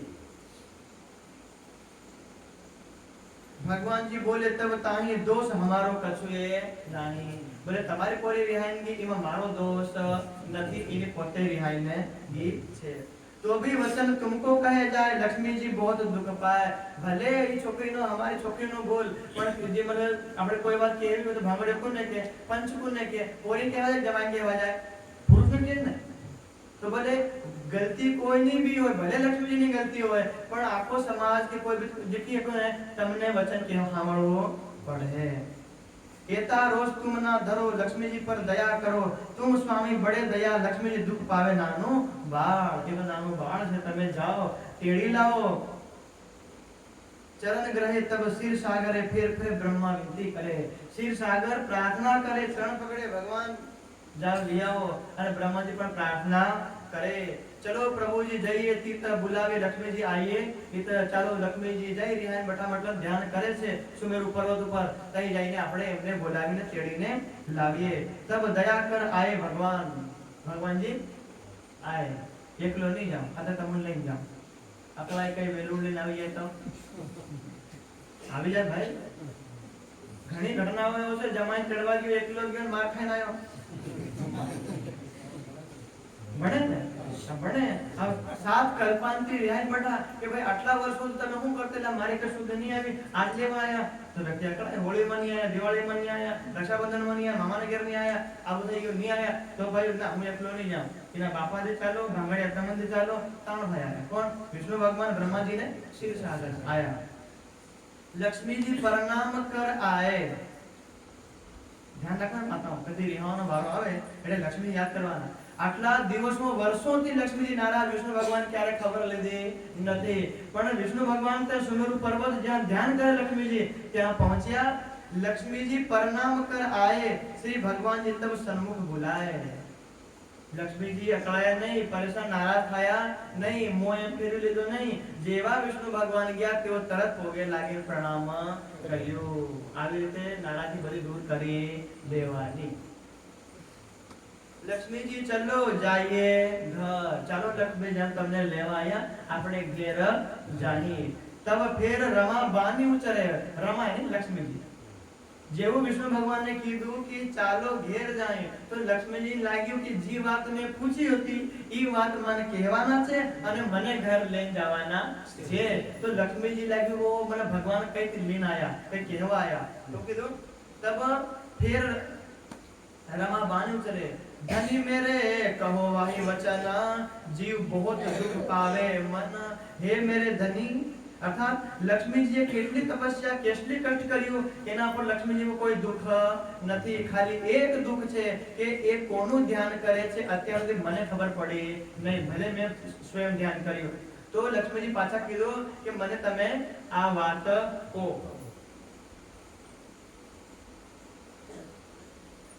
भगवान जी बोले तब ताही दोष हमारो कछुए नहीं. बोले તમારી કોઈ રિહાઈની એમાં મારો દોષ નથી, એની પોતે રિહાઈને ગઈ છે. तो भी वचन तुमको कहे जाए लक्ष्मी जी बहुत दुख पाए. भले ई છોકરીનો અમારી છોકરીનો બોલ પણ જે મને આપણે કોઈ વાત કહેવી હોય તો ભાંગડે કોને કે, પંચ કોને કે, પોરી કહેવાય, જમાઈ કહેવા જાય, પુરુષ ને ને. તો ભલે ગલતી કોઈની બી હોય, ભલે લક્ષ્મીજીની ગલતી હોય, પણ આખો સમાજ કે કોઈ બી જેટલી કોને તમને વચન કહેવા સાંભળવો પડે. કેતા રોજ તુમ ના ધરો, લક્ષ્મીજી પર દયા કરો. તુમ સ્વામી બડે દયા, લક્ષ્મીજી દુખ પાવે નાનું બાળ. કે નાનું બાળ છે, તમે જાઓ તેડી લાવો. ચરણ ગ્રહે તબ क्षीर सागरे फिर ब्रह्मा विनती करे. क्षीर सागर प्रार्थना करे, ચરણ પકડે, ભગવાન જાઓ લઈ આવો. અને બ્રહ્માજી પણ પ્રાર્થના કરે चलो प्रभु जी जाइए तीर्थ बुलावे लक्ष्मी जी आइए इतर ચાલો લક્ષ્મીજી જઈ રહ્યા બેઠા મતલબ ધ્યાન કરે છે સુમેરુ પર્વત ઉપર તઈ જઈને આપણે એમને બોલાવીને તેડીને લાવીએ તબ દયા કર આए ભગવાન ભગવાનજી આए એકલો નહીં જાવ આ તો તમને લઈને જાવ અકલાય કઈ વેલું લઈને આવી જાય તો આવી જાય ભાઈ ઘણી ઘટનાઓ એવો છે જમાઈ ચડવા ગયો એકલો ગયો માર ખાઈને આવ્યો બને ને બને આ સાત કલ્પાંતી રહ્યા બેટા કે ભાઈ આટલા વર્ષો તમે શું કરતેલા મારી કશું નહીં આવી આજ લેવા આયા તો વ્યક્તિ અકળાય હોળી માં નહીં આયા દિવાળી માં નહીં આયા રક્ષાબંધન માં નહીં આયા મામાને ઘેર નહીં આયા આ બધા ગયો નહીં આયા તો ભાઈ ના હું એકલો નહીં જાઉં એના બાપા દે ચાલો ગામડી આત્મંદે ચાલો ત્રણ ભાઈ આયા કોણ વિષ્ણુ ભગવાન બ્રહ્માજી ને શીર્ષ આગળ આયા लक्ष्मी जी प्रणाम कर आए ध्यान रखना माताओं कदी रिहाવાનો વારો આવે એટલે લક્ષ્મી યાદ કરવાના આટલા દિવસમાં વર્ષોથી લક્ષ્મીજી નારાજ વિષ્ણુ ભગવાન ક્યારે ખબર લીધી નથી પણ વિષ્ણુ ભગવાન તે સુમેરુ પર્વત જ્યાં ધ્યાન કરે લક્ષ્મીજી ત્યાં પહોંચ્યા લક્ષ્મીજી प्रणाम कर आए श्री भगवान जी तब सन्मुख बुलाए लक्ष्मीजी अकड़ाया नहीं परेशान नाराज थाया नहीं मोह एम फेरी લીધો નહીં જેવા વિષ્ણુ ભગવાન ગયા તેઓ તરત પોગે લાગી પ્રણામ કર્યો આવી રીતે નારાજી બધી દૂર કરી દેવાની લક્ષ્મીજી ચલો જાઈએ ઘર ચાલો લક્ષ્મી જાન તમને લેવા આયા આપણે ઘેર જાઈએ તબ ફેર રમા બાની ઉચરે રમા એટલે લક્ષ્મીજી જેવું વિષ્ણુ ભગવાન ने કીધું કે ચાલો ઘેર જાય તો લક્ષ્મીજી લાગ્યું કે જે વાત મેં પૂછી હતી ઈ વાત મને કહેવાના છે અને મને ઘર લઈને જવાના છે તો લક્ષ્મીજી લાગ્યું ઓ મને ભગવાન કઈક લઈને આયા કઈ કહેવા આયા તો કીધું તબ फिर रमा बानी उतरे धनी मेरे कहो वाही वचन जीव बहुत दुख पावे मन हे मेरे धनी अर्थात लक्ष्मीजीए કેટલી તપસ્યા કેટલી કષ્ટ કર્યું એના પર લક્ષ્મીજીમાં કોઈ દુખ નથી ખાલી એક દુખ છે કે એ કોનું ધ્યાન કરે છે અત્યાર સુધી મને ખબર પડી નહીં ભલે મેં સ્વયં ધ્યાન કર્યું તો લક્ષ્મીજી પાછા કીધું કે મને તમે આ વાત કહો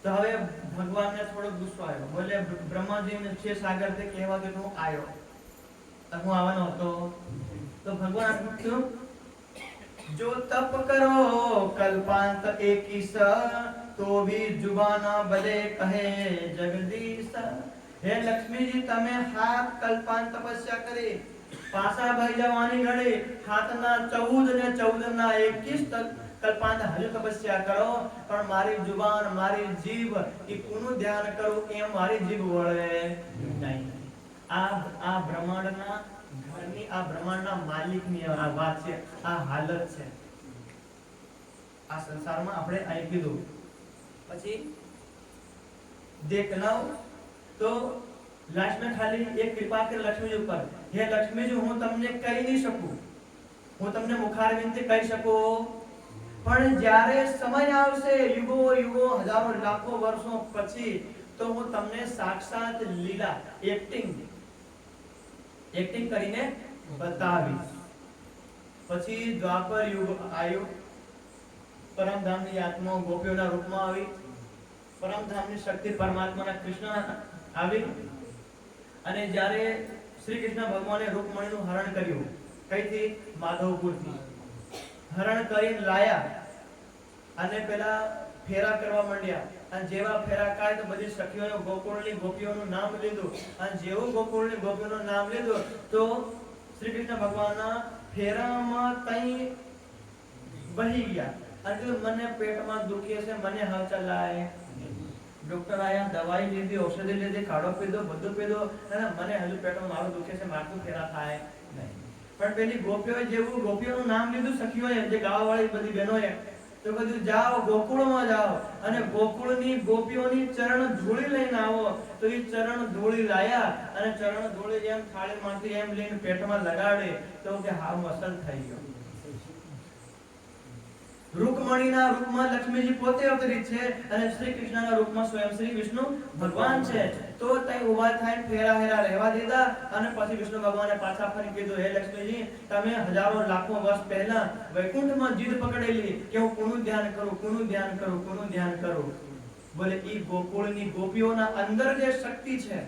तो હવે ભગવાનને થોડો ગુસ્સો આવ્યો બોલે બ્રહ્માજીને છે સાગર થી કહેવા કે હું આવ્યો હું આવવાનો હતો तो भगवान क्यों जो तप करो कल्पांत एकीस तो भी जुबाना भले कहे जगदीश हे लक्ष्मी जी तमे हाथ कल्पांत तपस्या करे पासा भाई जवानी घड़े हाथना 14 ने 14 ना 21 कल्पांत हजू तपस्या करो पर मारी जुबान मारी जीभ ई कोनु ध्यान करो एम मारी जीभ वळे नहीं आ ब्रह्मांडना ઘરની આ બ્રહ્માંડના માલિકની આ વાત છે આ હાલત છે આ સંસારમાં આપણે આઈ કીધું પછી देखना तो लास्ट में खाली एक कृपा कर लक्ष्मी जी ऊपर हे लक्ष्मी जी હું તમને કહી નહીં શકું હું તમને મુખારવિંદથી કહી શકું પણ જ્યારે સમય આવશે યુગો યુગો હજારો લાખો વર્ષો પછી તો હું તમને સાક્ષાત લીલા एक्टिंग કરીને બતાવીશ પછી દ્વાપર યુગ આવ્યો પરમધામની આત્મા ગોપીઓના રૂપમાં આવી પરમધામની શક્તિ પરમાત્માના કૃષ્ણ આવી અને જ્યારે શ્રી કૃષ્ણ ભગવાને રૂકમણીનું હરણ કર્યું કઈથી માધવપુરથી હરણ કરીને લાયા અને પેલા ફેરા કરવા માંડ્યા અને જેવા ફેરા કાય તો બધી સખીઓએ ગોકુળની ગોપીઓનું નામ લીધું અને જેવું ગોકુળની ગોપીઓનું નામ લીધું તો શ્રી કૃષ્ણ ભગવાનના ફેરામાં કઈ વહી ગયા અને મને પેટમાં દુખે છે મને હાવ ચલાય ડોક્ટર આયા દવાઈ લીધી ઔષધિ લીધી કાઢો પીધો બધું પીધો અને મને હજુ પેટમાં મારું દુખે છે મારું ફેરા થાય નહીં પણ પેલી ગોપીઓએ જેવું ગોપીઓનું નામ લીધું સખીઓએ જે ગાવાવાળી બધી બહેનોએ तो कदू जाओ गोकुल में जाओ अने गोकुळनी गोपीओनी चरण धूली लईने आवो तो ई चरण धूली लाया अने चरण धूली जेम थाळीमांथी एम लईने पेटमां लगाडे तो के हाव मसल થઈ ગયો રૂકમણીના રૂપમાં લક્ષ્મીજી પોતે અવતરિત છે અને શ્રી કૃષ્ણના રૂપમાં સ્વયં શ્રી વિષ્ણુ ભગવાન છે તો તઈ ઉભા થઈને ફેરા ફેરા રહેવા દીધા અને પછી વિષ્ણુ ભગવાને પાછા ફરી કીધું હે લક્ષ્મીજી તમે હજારો લાખો વર્ષ પહેલા વૈકુંઠમાં જીદ પકડેલી કે હું કોનું ધ્યાન કરું કોનું ધ્યાન કરું કોનું ધ્યાન કરું બોલે ઈ ગોકુળની ગોપીઓના અંદર જે શક્તિ છે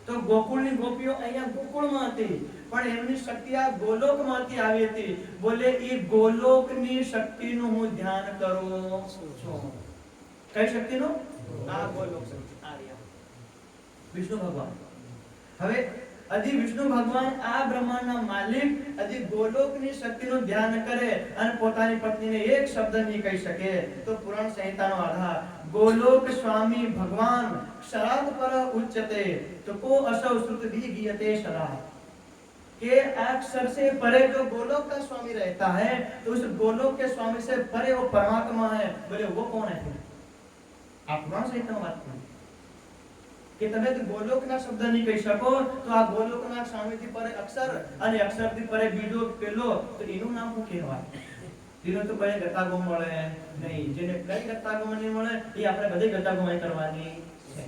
તો ગોકુળની ગોપીઓ અહીંયા ગોકુળમાં હતી, પણ એમની શક્તિ આ ગોલોકમાંથી આવી હતી. બોલે એ ગોલોકની શક્તિનું હું ધ્યાન કરું છું. કઈ શક્તિનું? આ ગોલોક શક્તિ, આ રહ્યા વિષ્ણુ ભગવાન. હવે અધિ વિષ્ણુ ભગવાન આ બ્રહ્માંડના માલિક અધિ ગોલોકની શક્તિનું ધ્યાન કરે અને પોતાની પત્નીને એક શબ્દ નહીં કહી શકે તો પુરાણ સંહિતાનો આધાર गोलोक स्वामी भगवान शराद पर उच्चते तो को असौ श्रुत भी गीयते शराह के अक्षर से परे जो गोलोक का स्वामी रहता है तो उस गोलोक के स्वामी से परे वो परमात्मा है. बोले वो कौन है? आप कौन से इतना बात करें કે તમે તો ગોલોકના શબ્દ નહીં કહી શકો તો આ ગોલોકના સ્વામીથી પરે અક્ષર અને અક્ષરથી પરે બીજો પેલો તો એનું નામ શું કહેવાય? એનો તો કોઈ ગતાગો મળે નહીં. જેને કઈ ગતાગો નહીં મળે એ આપણે બધી ગતાગોમાં કરવાની છે.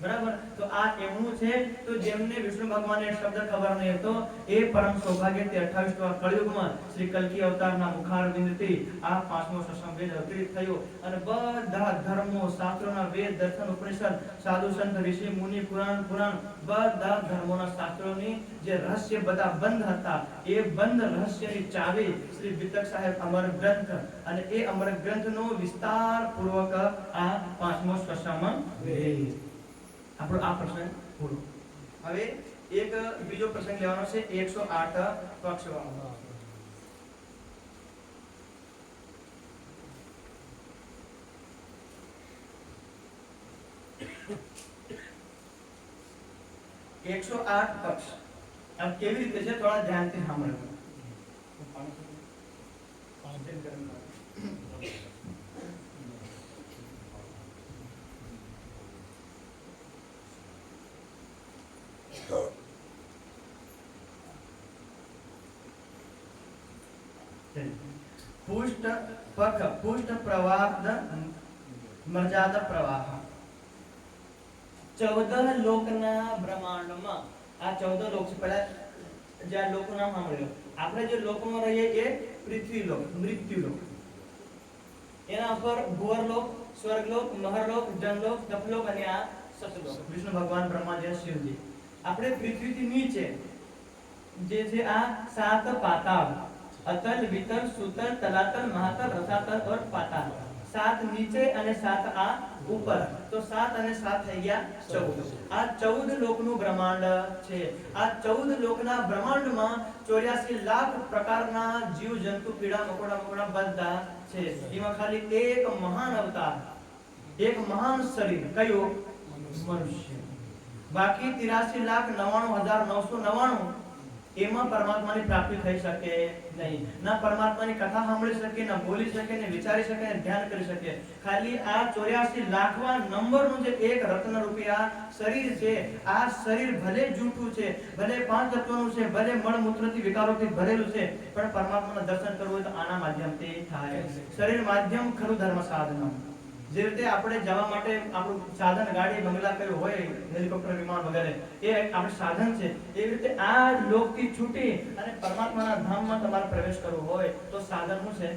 બરાબર? તો આ એમનું છે તો જેમને વિષ્ણુ ભગવાનને શબ્દ ખબર નહીં હતો એ પરમ સૌભાગ્યથી 28વા કળિયુગમાં શ્રી કલ્કી અવતારના મુખારવિંદથી આ પાંચમો સત્સંગ અવતરિત થયો અને બધા ધર્મો શાસ્ત્રોના વેદ દર્શન ઉપનિષદ સાધુ સંત ઋષિ મુનિ પુરાણ બધા ધર્મોના શાસ્ત્રોની જે રહસ્ય બધા બંધ હતા એ બંધ રહસ્યની ચાવી શ્રી વિતક સાહેબ અમર ગ્રંથ અને એ અમર ગ્રંથનો વિસ્તાર પૂર્વક આ પાંચમો સત્સંગમાં વેલી. આપણો આ પ્રસંગ પૂરો. હવે એક બીજો પ્રસંગ લેવાનો છે 108 પક્ષવાળો. એકસો 8 પક્ષ આ કેવી રીતે છે થોડા ધ્યાનથી સાંભળો. પુષ્ટ પખ પુષ્ટ પ્રવાહ મર્યાદા પ્રવાહ 14 લોકના બ્રહ્માંડમાં આ 14 લોક છે. પહેલા જે લોકનું નામ સાંભળ્યું આપણે જે લોકમાં રહીએ એ પૃથ્વી લોક મૃત્યુ લોક એના ઉપર ભુવર લોક સ્વર્ગ લોક મહર લોક જન લોક તપલોક અને આ સતલોક વિષ્ણુ ભગવાન બ્રહ્માજી શિવજી. આપણે પૃથ્વીથી નીચે જે છે આ 7 પાતાળ अतल वितल सुतल तलातल महातल रसातल और पाताल 7 નીચે અને 7 આ ઉપર તો 7 અને 7 થઈ ગયા 14. આ 14 લોકનું બ્રહ્માંડ છે. આ 14 લોકના બ્રહ્માંડમાં 84 લાખ પ્રકારના જીવ જંતુ કીડા મકોડા બધા છે. એમાં ખાલી એક મહાન અવતાર એક મહાન શરીર કયો? મનુષ્ય. બાકી 83,99,999 એમાં પરમાત્માની પ્રાપ્તિ થઈ શકે નહીં. ના પરમાત્માની કથા સાંભળી શકે, ના બોલી શકે, ને વિચારી શકે, ને ધ્યાન કરી શકે. ખાલી આ 84 લાખવા નંબરનું જે એક રત્ન રૂપી આ શરીર છે આ શરીર ભલે જૂઠું છે, ભલે 5 તત્વોનું છે, ભલે મળ મૂત્રથી વિકારોથી ભરેલું છે, પણ પરમાત્માના દર્શન કરવું હોય તો આના માધ્યમથી થાય. શરીર માધ્યમ ખરું ધર્મ સાધન. જે રીતે આપણે જવા માટે આપણું સાધન ગાડી બંગલા કયું હોય હેલિકોપ્ટર વિમાન વગેરે એ આપણું સાધન છે. એવી રીતે આ લોકથી છૂટી અને પરમાત્માના ધામમાં તમારે પ્રવેશ કરવો હોય તો સાધન શું છે?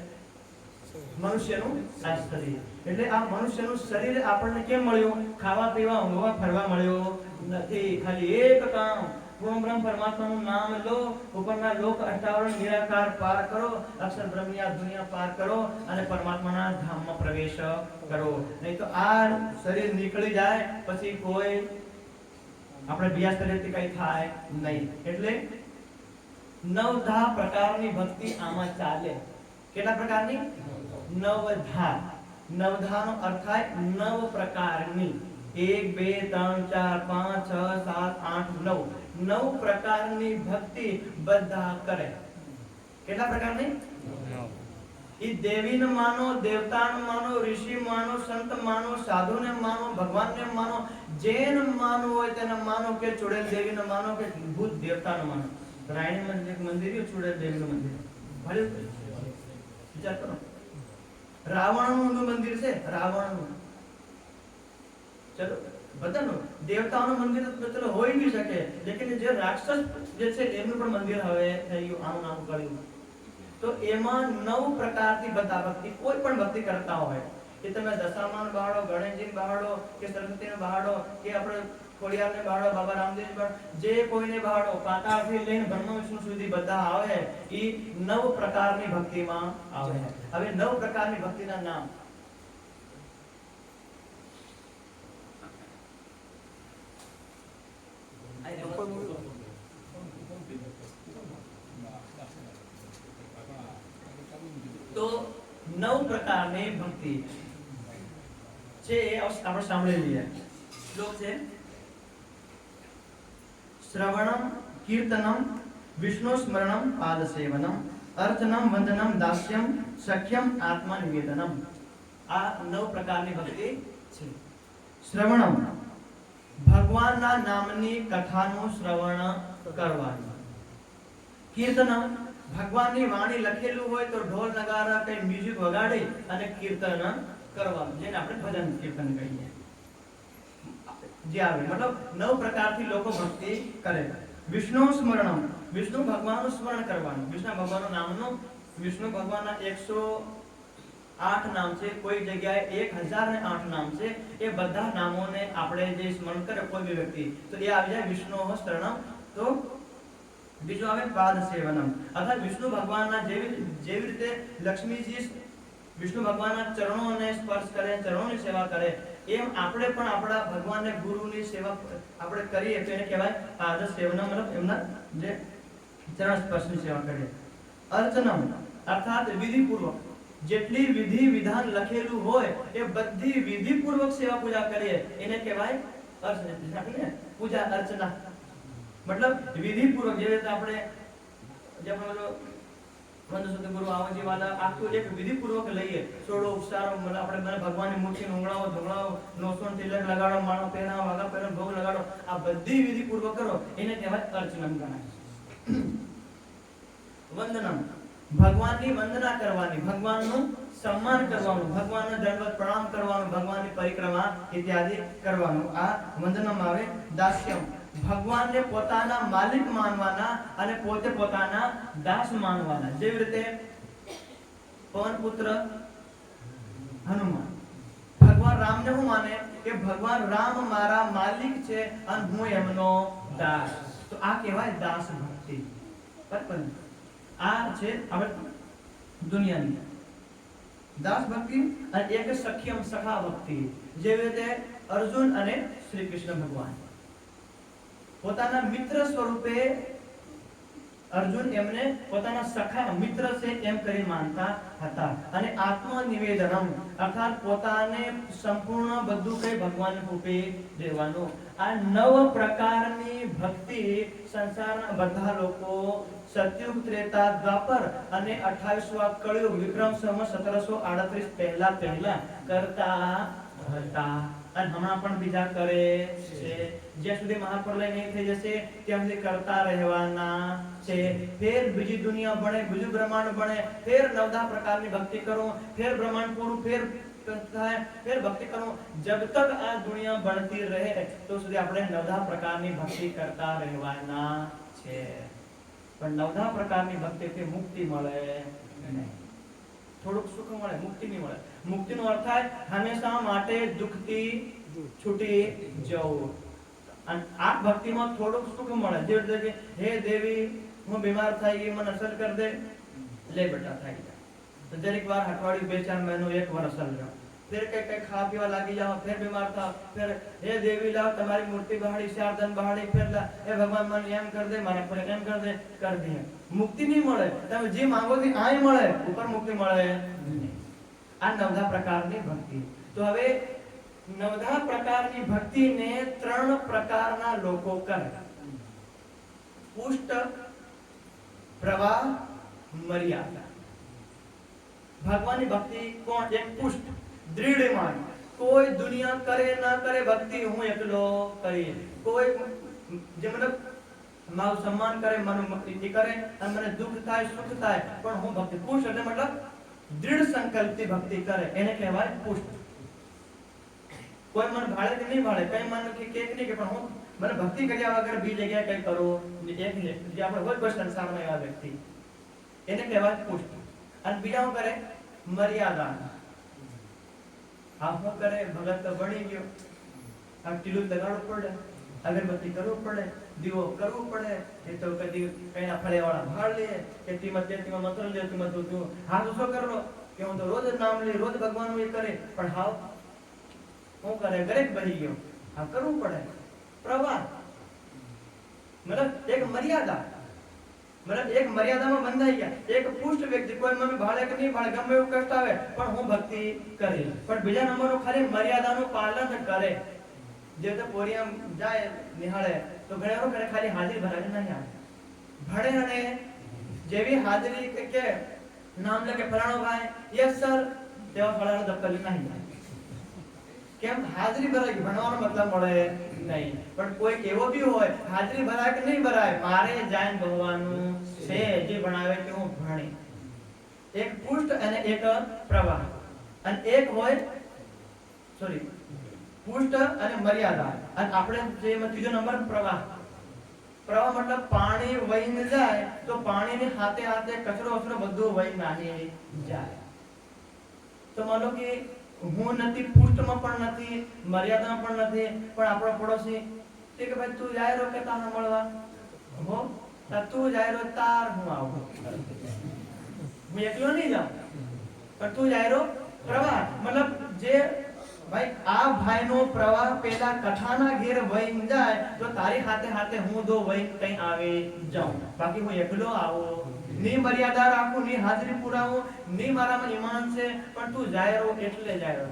મનુષ્યનું આ શરીર. એટલે આ મનુષ્યનું શરીર આપણને કેમ મળ્યું? ખાવા પીવા ઊંઘવા ફરવા મળ્યો નથી. ખાલી એક કામ પૂર્ણ બ્રહ્મ પરમાત્માનું નામ લો, ઉપરના લોક 58 નિરાકાર પાર કરો, અક્ષર બ્રહ્મની આ દુનિયા પાર કરો અને પરમાત્માના ધામમાં પ્રવેશ કરો. નહીં તો આ શરીર નીકળી જાય પછી કોઈ આપણે બીજા શરીરથી કઈ થાય નહીં. એટલે 9 પ્રકારની ભક્તિ આમાં ચાલે. કેટલા પ્રકારની? 9 નો અર્થ થાય 9 પ્રકારની. 1 2 3 4 5 6 7 8 9 9 પ્રકારની ભક્તિ બધા કરે. કેટલા પ્રકારની? ઈ દેવીને માનો, દેવતાને માનો, ઋષિ માનો, સંત માનો, સાધુને માનો, ભગવાનને માનો, જેન માનો હોય તેને માનો, કે ચુડેલ દેવીને માનો, કે ભૂત દેવતાને માનો. રાયણી મંદિર ચુડેલ દેવીનું મંદિર ભલે વિચાર કરો. રાવણનું મંદિર છે, રાવણનું. ચલો બધાનું દેવતાઓનું મંદિર તો ચલો હોઈ નહીં શકે, લેકિન જે રાક્ષસ જે છે એમનું પણ મંદિર હવે થઈ ગયું, આનું નામ કર્યું. તો એમાં 9 પ્રકારની બધા ભક્તિ કોઈ પણ ભક્તિ કરતા હોય કે તમે દશામાનો બહાડો, ગણેશજીને બહાડો કે સરસ્વતીને બહાડો કે આપણે ખોડિયારને બહાડો, બાબા રામદેવને બહાડો, જે કોઈને બહાડો, પાતાળથી લઈને બ્રહ્મ વિષ્ણુ સુધી બધા આવે એ 9 પ્રકારની ભક્તિમાં આવે. હવે 9 પ્રકારની ભક્તિના નામ. તો 9 પ્રકારની ભક્તિ છે આપણે સાંભળી લઈએ. શ્લોક છે શ્રવણમ કીર્તનમ વિષ્ણુ સ્મરણમ પાદ સેવનમ અર્ચનમ વંદનમ દાસ્યમ સખ્યમ આત્મા નિવેદનમ. આ 9 પ્રકારની ભક્તિ છે. શ્રવણમ ભગવાનના નામની કથાનું શ્રવણ કરવાનું. કીર્તનમ ભગવાનની વાણી લખેલું હોય તો ઢોલ નગારા કઈ મ્યુઝિક વગાડી અને કીર્તન કરવાનું, જેને આપણે ભજન કીર્તન કહીએ. જે આવે મતલબ 9 પ્રકારથી લોકો ભક્તિ કરે. વિષ્ણુ સ્મરણમ વિષ્ણુ ભગવાનનું સ્મરણ કરવાનું. વિષ્ણુ ભગવાનનું નામનું, વિષ્ણુ ભગવાનના 108 નામ છે, કોઈ જગ્યાએ 1008 નામ છે. એ બધા નામોને આપણે જે સ્મરણ કરે કોઈ બી વ્યક્તિ તો એ આવી જાય વિષ્ણુ શરણમ. તો બીજું આવે પાદ સેવનમ, અર્થાત વિષ્ણુ ભગવાનના જેવી રીતે લક્ષ્મીજી વિષ્ણુ ભગવાનના ચરણોને સ્પર્શ કરે, ચરણોની સેવા કરે, એમ આપણે પણ આપણા ભગવાનને ગુરુની સેવા આપણે કરીએ તો એને કહેવાય પાદ સેવનમ, મતલબ એમના જે ચરણ સ્પર્શની સેવા કરીએ. અર્ચનમ અર્થાત વિધિપૂર્વક જેટલી વિધિ વિધાન લખેલું હોય એ બધી વિધિપૂર્વક સેવા પૂજા કરીએ એને કહેવાય અર્ચના. પૂજા અર્ચના મતલબ વિધિપૂર્વક, જે રીતે આપણે જે વંદસુત ગુરુ આવજી વાલા આખું એક વિધિપૂર્વક લઈએ, સોડો ઉપસારો મતલબ આપણે ભગવાનની મૂર્તિને ઉંગળાવો, ધોળાવો, નોસણ તિલક લગાડો, માળો પહેરાવો, વાગા પહેરાવો, ભોગ લગાડો, આ બધી વિધિપૂર્વક કરો એને કહેવાય અર્ચનમ ગણાય. વંદનમ ભગવાનની વંદના કરવાની, ભગવાનનું સન્માન કરવાનું, ભગવાનને દંડવત પ્રણામ કરવાનું, ભગવાનની પરિક્રમા ઇત્યાદિ કરવાનું, આ વંદનમ આવે. દાસ્યમ ભગવાનને પોતાના માલિક માનવાના અને પોતે પોતાના દાસ માનવાના. જેવી રીતે પવન પુત્ર હનુમાન ભગવાન રામને શું માને કે ભગવાન રામ મારા માલિક છે અને હું એમનો દાસ. તો આ કહેવાય દાસ ભક્તિ. બરાબર, આ છે આપણે દુનિયાની દાસ ભક્તિ. અને એક સખ્યમ સખા ભક્તિ, જેવી રીતે અર્જુન અને શ્રી કૃષ્ણ ભગવાન પોતાના મિત્ર સ્વરૂપે અર્જુન એમને પોતાના સખા મિત્ર છે એમ કરી માનતા હતા. અને આત્મનિવેદનમ અર્થાત પોતાને સંપૂર્ણ બધું કઈ ભગવાનને સોંપી દેવાનું. આ 9 પ્રકારની ભક્તિ સંસારના બધા લોકો સતયુગ, ત્રેતા, દ્વાપર અને 28મા કળયુગ વિક્રમ સંવત 1738 પહેલા કરતા હતા અને હમણાં પણ બીજા કરે છે. જ્યાં સુધી મહાપ્રલય નહીં થઈ જશે ત્યાં સુધી કરતા રહેવાના છે. ફેર બીજી દુનિયા બને, બીજું બ્રહ્માંડ બને, ફેર 9 પ્રકારની ભક્તિ કરો, ફેર બ્રહ્માંડ પૂરું, ફેર ભક્તિ કરો. જબ તક આ દુનિયા બનતી રહે તો સુધી આપણે 9 પ્રકારની ભક્તિ કરતા રહેવાના છે. પણ 9 પ્રકારની ભક્તિથી મુક્તિ મળે નહીં. થોડુંક સુખ મળે, મુક્તિ નહીં મળે. મુક્તિનો અર્થ થાય હંમેશા માટે દુઃખથી છૂટી જવું. અને આ ભક્તિમાં થોડુંક સુખ મળે, જે રીતે કે હે દેવી હું બીમાર થઈ ગઈ, મને અસર કર દે, લે બેટા થઈ જાય. તો દરેક વાર અઠવાડિયું 2-4 મહિનો 1 વર્ષ અસર કરો. फिर कई खा पीवा लागी जाओ, फिर बीमार था, फिर हे देवी लाओ तुम्हारी मूर्ति बहाड़ी, शारदन बहाड़ी, फिर ला हे भगवान मन एम कर दे, मारा पर एम कर दे, कर दिए. मुक्ति नहीं મળે. તમે જે માંગો છો આય મળે, ઉપર મુક્તિ મળે નહીં. આ 9 પ્રકારની ભક્તિ. તો હવે 9 પ્રકારની ભક્તિને 3 પ્રકારના લોકો કરે. પુષ્ટ, પ્રવાહ, મર્યાદા. ભગવાનની ભક્તિ કોણ? એક પુષ્ટ दृढ़ मान, कोई दुनिया करे ना करे भक्ति हूँ एकलो करी. कोई जे मतलब मारू सम्मान करे, मनु भक्ति करे અને મને દુઃખ થાય, સુખ થાય, પણ હું ભક્તિ પુષ્ટ એટલે મતલબ દૃઢ સંકલ્પથી ભક્તિ કરે એને કહેવાય પુષ્ટ. કોઈ મન ભાળે કે નહીં ભાળે, કઈ મન કે કેક નહીં કે પણ હું મને ભક્તિ કર્યા વગર બી જગ્યાએ કઈ કરો એક ને જે આપણે હોય કોઈ સંસારમાં એવા વ્યક્તિ એને કહેવાય પુષ્ટ. અને બીજા હું કરે મર્યાદા. આ શું કરે ભગત તો બની ગયો, આ ટીલું લગાડવું પડે, અગરબત્તી કરવું પડે, દીવો કરવું પડે, એ તો કદી કઈના ફળે વાળા ભાળ લે કે તીમાં મંત્ર લે, તીમાં તું હાથ ઉસો કરલો કે હું તો રોજ નામ લે, રોજ ભગવાનનું એ કરે, પણ હાવ શું કરે ગરેક બની ગયો. આ કરવું પડે પ્રવાહ, મતલબ એક મર્યાદા, મતલબ એક મર્યાદામાં બંધાઈ ગયા. એક પુષ્ટ વ્યક્તિ કોઈ મને ભાળે કે નહીં ભાળે, ગમે એવું કષ્ટ આવે પણ હું ભક્તિ કરી, પણ બીજા નંબરનું ખાલી મર્યાદાનું પાલન કરે. જે તો પોરિયામ જાય નિહાળે તો ઘણા લોકો ખાલી હાજરી ભરાવી નહીં આવે, ભણે અને જેવી હાજરી કે નામ લે કે ફલાણો ભાઈ યસ સર, તેવા ફલાણો દફતર નહીં જાય. કેમ? હાજરી ભરાય, ભણવાનો મતલબ મળે નહીં. પણ કોઈ એવો બી હોય હાજરી ભરાય કે નહીં ભરાય, મારે જાણ ભગવાનનું છે, જે ભણાવે કે હું ભણી. એક પુષ્ટ અને એક પ્રવાહ, અને એક હોય સોરી પુષ્ટ અને મર્યાદા. અને આપણે જે ત્રીજો નંબર પ્રવાહ. પ્રવાહ મતલબ પાણી વહીને જાય તો પાણીની હાથે હાથે કચરો અચરો બધું વહી નાની જાય. તો માનો કે હું નથી, પુષ્ટમાં પણ નથી, મર્યાદામાં પણ નથી, પણ આપણો પડોશી તે કે ભાઈ તું જાય રો કે તાને મળવા હો, તું જાય રો તાર હું આવું, હું એકલો નહીં જાઉં પણ તું જાય રો પ્રવાહ. મતલબ જે ભાઈ આ ભાઈનો પ્રવાહ પેલા કથાના ઘેર વહી જાય તો તારી હાથે હાથે હું દો વહી કઈ આવી જાઉં, બાકી હું એકલો આવું ની મર્યાદા રાખું, ની હાજરી પુરાવું, ની મારામાં ઈમાન છે પણ તું જાયરો એટલે જાયરો.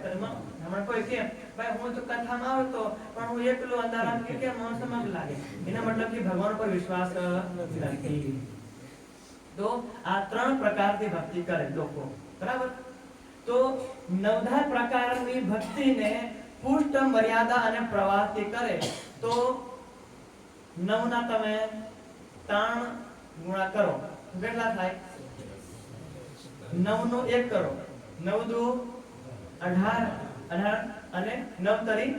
હમણાં કોઈ કે ભાઈ હું તો કથામાં આવતો પણ હું એકલો અંધારામ કે મોસમ લાગે, એના મતલબ કે ભગવાન પર વિશ્વાસ નથી. તો આ ત્રણ પ્રકારની ભક્તિ કરે લોકો, બરાબર. તો નવધા પ્રકારની ભક્તિને પુષ્ટ, મર્યાદા અને પ્રવાહથી કરે તો નવના તમે 3 ગુણા કરો કેટલા થાય? 9 નો 1 કરો, 9 દુ 18, 18 અને 9 તરી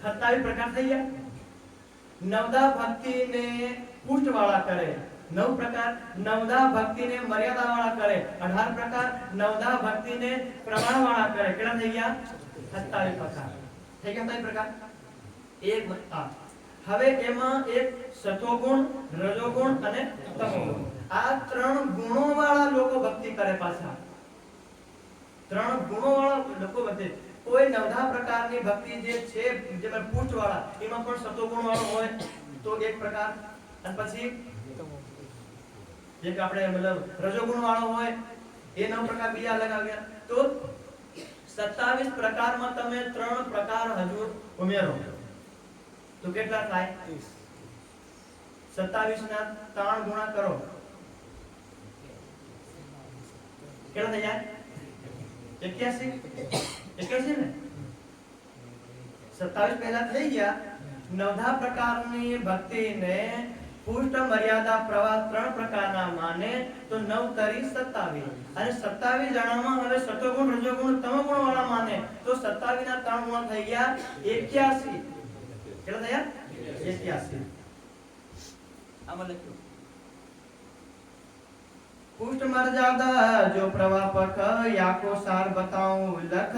27 પ્રકાર થઈ ગયા. નવધા ભક્તિને પુષ્ટ વાળા કરે 9 પ્રકાર, નવધા ભક્તિને મર્યાદા વાળા કરે 18 પ્રકાર, નવધા ભક્તિને પ્રમાણ વાળા કરે કેટલા થઈ ગયા? 27 પ્રકાર થઈ ગયા. 27 પ્રકાર એક વત્તા. હવે એમાં એક સતોગુણ, રજોગુણ અને તમોગુણ, આ 3 ગુણો વાળા લોકો ભક્તિ કરે. પાછા 3 ગુણો વાળા લોકો ભક્તિ. કોઈ નવધા પ્રકારની ભક્તિ જે છે જે પુષ્ટ વાળા એમાં પણ સતોગુણ વાળો હોય તો એક પ્રકાર, અને પછી જે કે આપણે મતલબ રજોગુણ વાળો હોય એ 9 પ્રકાર બીજા લગાવ્યા. તો 27 પ્રકારમાં તમે 3 પ્રકાર હજુ ઉમેરો તો કેટલા થાય? 27 ના 3 ગુણા કરો કેટલા થઈ જાય? 81 ને 27 પહેલા થઈ ગયા. નવધા પ્રકારની ભક્તિને પુષ્ટ, મર્યાદા, પ્રવાહ 3 પ્રકારના માને તો 9 તરી 27, અને 27 જણામાં હવે સતોગુણ, રજોગુણ, તમોગુણ વાળા માને તો 27 ના 3 ગુણા થઈ ગયા 81. કેટલા થયા? 81. આમાં લખ્યું પુષ્ટ मर्यादा जो प्रवापक या को सार बताऊं लख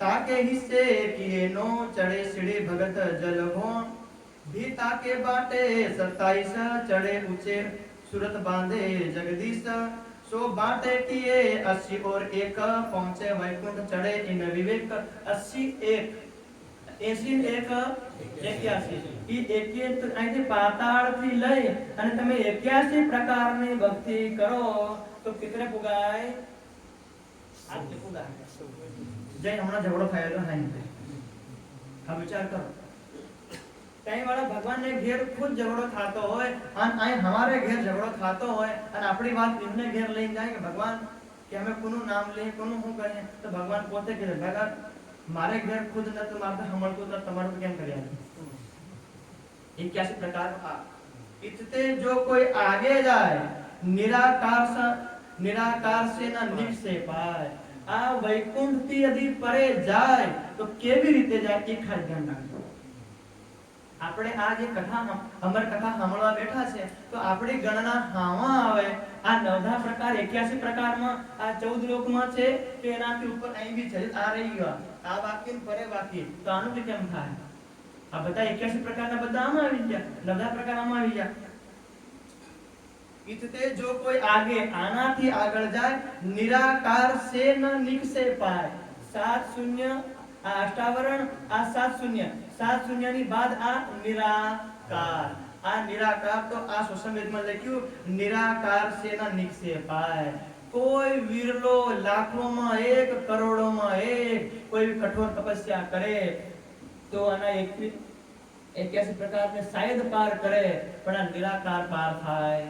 ताके हिस्से किए नो चढ़े सिड़े भगत जल हो भी ताके बाटे 27 चढ़े ऊंचे सूरत बांधे जगदीश सो बाटे किए 80 और 1 पहुंचे वैकुंठ चढ़े इन विवेक 81 81 ઈ 81 અહીંથી પાતાળથી લઈ અને તમે 81 પ્રકારની ભક્તિ કરો તો કિતને પુગાય? આટલે પુગાય. જય હમણાં ઝઘડો થયેલો નહીં. આ વિચાર કરો, કઈ વાળા ભગવાનને ઘેર ખુદ ઝઘડો થતો હોય અને અહીં હમારે ઘેર ઝઘડો થતો હોય અને આપણી વાત એમને ઘેર લઈને જાય કે ભગવાન કે અમે કોનું નામ લઈએ, કોનું શું કરીએ, તો ભગવાન પોતે કહે ભગવાન મારે ઘેર ખુદ ન તો મારે હમળતું તો તમારું કેમ કર્યા? 81 प्रकार का. इतने जो कोई आगे जाए निराकार से न निश्चय पाए. आ वैकुंठ थी यदि परे जाए तो केवी रीते जाए એ ખાસ ધ્યાન રાખજો. આપણે આ જે કથા અમર કથા સાંભળવા બેઠા છે તો આપણી ગણના હામાં આવે આ 9 પ્રકાર 81 પ્રકારમાં આ 14 લોકમાં છે કે એનાથી ઉપર અહીં બી છે આ રહી ગયો આ વાક્ય ને પરે વાક્ય તો આનું બી કેમ થાય આ બધા 81 પ્રકારના બધા આમાં આવી ગયા 9 પ્રકાર આમાં આવી ગયા इतते जो कोई आगे आना थी आगळ जाय निराकार से न निकसे पाए सात शून्य आ अष्टावरण आ सात शून्य ની બાદ આ નિરાકાર તો આ સુસંવેદમાં લખ્યું નિરાકાર से न निकसे पाए કોઈ વિરલો લાખોમાં એક કરોડોમાં એક કોઈ કઠોર તપસ્યા કરે તો આના 81 પ્રકારને શાયદ પાર કરે પણ આ નિરાકાર પાર થાય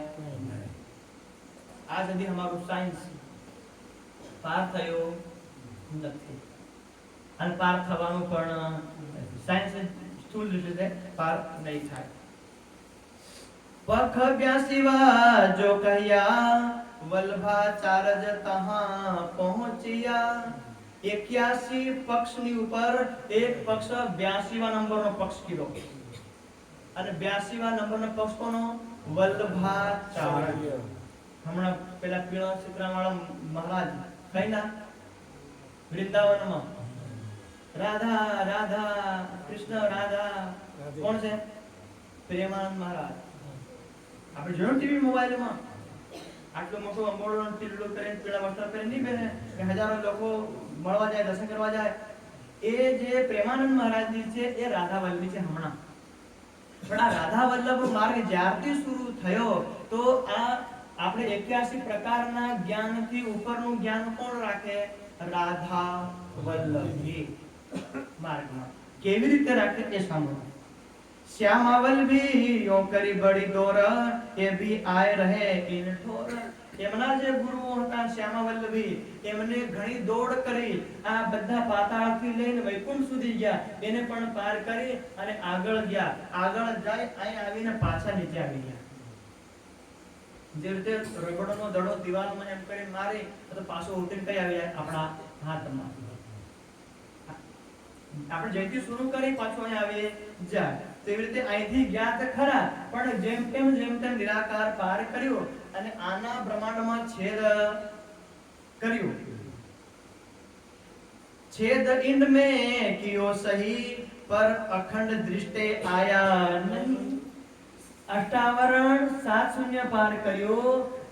આ સુધી અમારું સાયન્સ પાર થયો નથી અને પાર થવાનું પણ સાયન્સ સ્થૂળ રીતે પાર નહીં થાય પખ 82 જો કહ્યા વલ્ભાચાર્ય તહાં પહોંચ્યા 81 પક્ષની ઉપર એક પક્ષ 82 નંબરનો પક્ષ કીધો અને 82 નંબરનો પક્ષ કોનો વલ્ભાચાર્ય હમણાં પેલા પીળા ચિત્રાવાળા મહારાજ કઈના વૃંદાવનમાં રાધા રાધા કૃષ્ણ રાધા કોણ છે પ્રેમાનંદ મહારાજ આપણે જોયું ટીવી મોબાઈલમાં આટલું મોટું અંબોળો ટીલું કરીને પીળા વસ્ત્ર પહેરીને નહીં બેસે કે હજારો લોકો મળવા જાય દર્શન કરવા જાય એ જે પ્રેમાનંદ મહારાજજી છે એ રાધા વલ્લભી છે હમણાં પણ આ રાધા વલ્લભ માર્ગ જ્યારથી શરૂ થયો તો આ આપણે 81 પ્રકારના જ્ઞાનથી ઉપરનું જ્ઞાન કોણ રાખે રાધા વલ્લભી માર્ગમાં કેવી રીતે રાખે એ સાંભળો શ્યામા વલ્લભી યો કરી બડી દોર એ ભી આય રહે ઇન ઠોર એમના જે ગુરુઓ હતા શ્યામા વલ્લભી એમને ઘણી દોડ કરી આ બધા પાતાળથી લઈને વૈકુંઠ સુધી ગયા એને પણ પાર કરી અને આગળ ગયા આગળ જાય અહીં આવીને પાછા નીચે આવી ગયા જે રીતે રબડનો દડો દિવાલમાં એમ કરીને મારે તો પાછો ઉતરીને કઈ આવી જાય આપણા હાથમાં આપણે જેથી શરૂ કરી પાછો અહીં આવી જાય તેવી રીતે અહીંથી ગયા તો ખરા પણ જેમ તેમ નિરાકાર પાર કર્યો અને આના બ્રહ્માંડમાં છેદ કર્યો छेद इंड में कियो सही पर अखंड दृष्टे आया नहीं अष्टावरण 70 पार કર્યો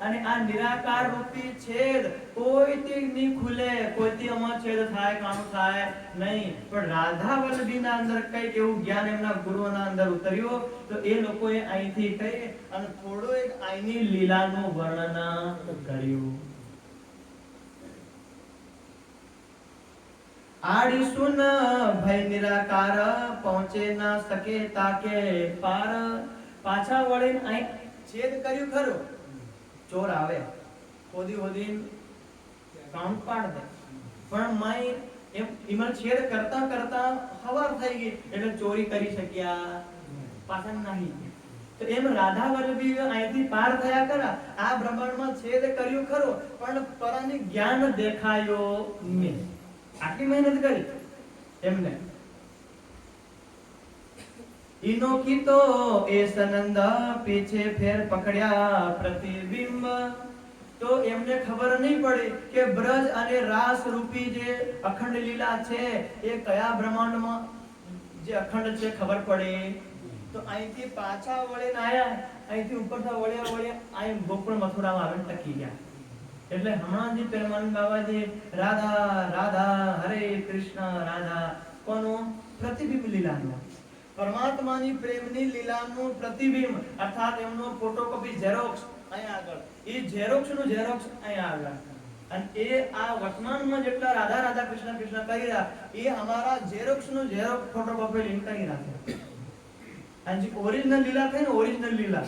અને આ નિરાકાર રૂપી છેદ કોઈથી નહીં ખુલે કોઈથી આમાં છેદ થાય કામ થાય નહીં પણ રાધા વલ્લભીના અંદર કઈક એવું જ્ઞાન એમના ગુરુઓના અંદર ઉતર્યો તો એ લોકોએ અહીંથી કહી અને થોડો એક આઈની લીલાનું વર્ણન કર્યું आड़ी सुन भय निराकार पहुंचे ना सके ताके पार पाछा वळीने आई छेद कर्યું ખરો ચોર આવે ખોદી ખોદી કામ પાડ દે પણ માય એમ ઈમર છેદ કરતા કરતા હવાર થઈ ગઈ એટલે ચોરી કરી શક્યા પાછા નહીં તો એમ રાધા વલ્લભી અહીંથી પાર થયા કરા આ બ્રહ્માંડમાં છેદ કર્યું ખરો પણ પરાની જ્ઞાન દેખાયો નહીં આટલી મહેનત કરી એમને इनो की तो ए सनंद पीछे फेर पकड़या प्रतिबिंब तो एमने खबर नहीं पड़ी के ब्रज अने रास रूपी जे अखंड लीला छे ए कया ब्रह्मांड में जे अखंड छे खबर पड़े तो અહીંથી પાછા વળીને આયા અહીંથી ઉપરથી વળ્યા આઈ ગોકુળ મથુરામાં આવીને ટકી ગયા એટલે હમણાં જે પ્રેમાનંદ બાબાજી રાધા રાધા હરે કૃષ્ણ રાધા કોનું પ્રતિબિંબ લીલાનું પરમાત્માની પ્રેમની લીલાનું પ્રતિબિંબ અર્થાત એમનો ફોટોકોપી ઝેરોક્સ અહીંયા આગળ એ ઝેરોક્સનું ઝેરોક્સ અહીંયા આગળ અને એ આ વર્તમાનમાં જેટલા રાધા રાધા કૃષ્ણ કૃષ્ણ કહી રહ્યા એ અમારા ઝેરોક્સનું ઝેરોક્સ ફોટોકોપી લિંક કરી રહ્યા અને જે ઓરિજિનલ લીલા થઈ ને ઓરિજિનલ લીલા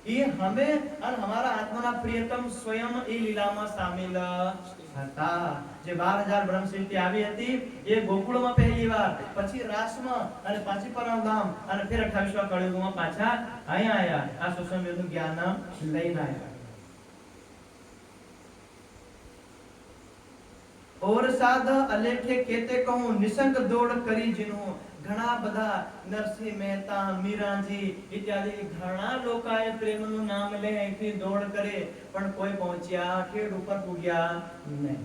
ये हमें और हमारा आत्मा प्रियतम स्वयं ई लीला में शामिल હતા જે 12000 બ્રહ્મ સૃષ્ટિ આવી હતી એ ગોકુળમાં પહેલી વાર પછી રાસમાં અને પાછી પરમધામ અને ફિર 28મા કળયુગમાં પાછા અહીંયા આયા આ સુસંવેદનું જ્ઞાન લઈને આયા और साध अलेखे केते कहूं निसंग दौड़ करी जिन्हों घણા બધા નરસિંહ મહેતા મીરાજી ઇત્યાદિ ઘણા લોકોએ પ્રેમનું નામ લે અહીંથી દોડ કરે પણ કોઈ પહોંચ્યા ઠેઠ ઉપર પૂગ્યા નહીં.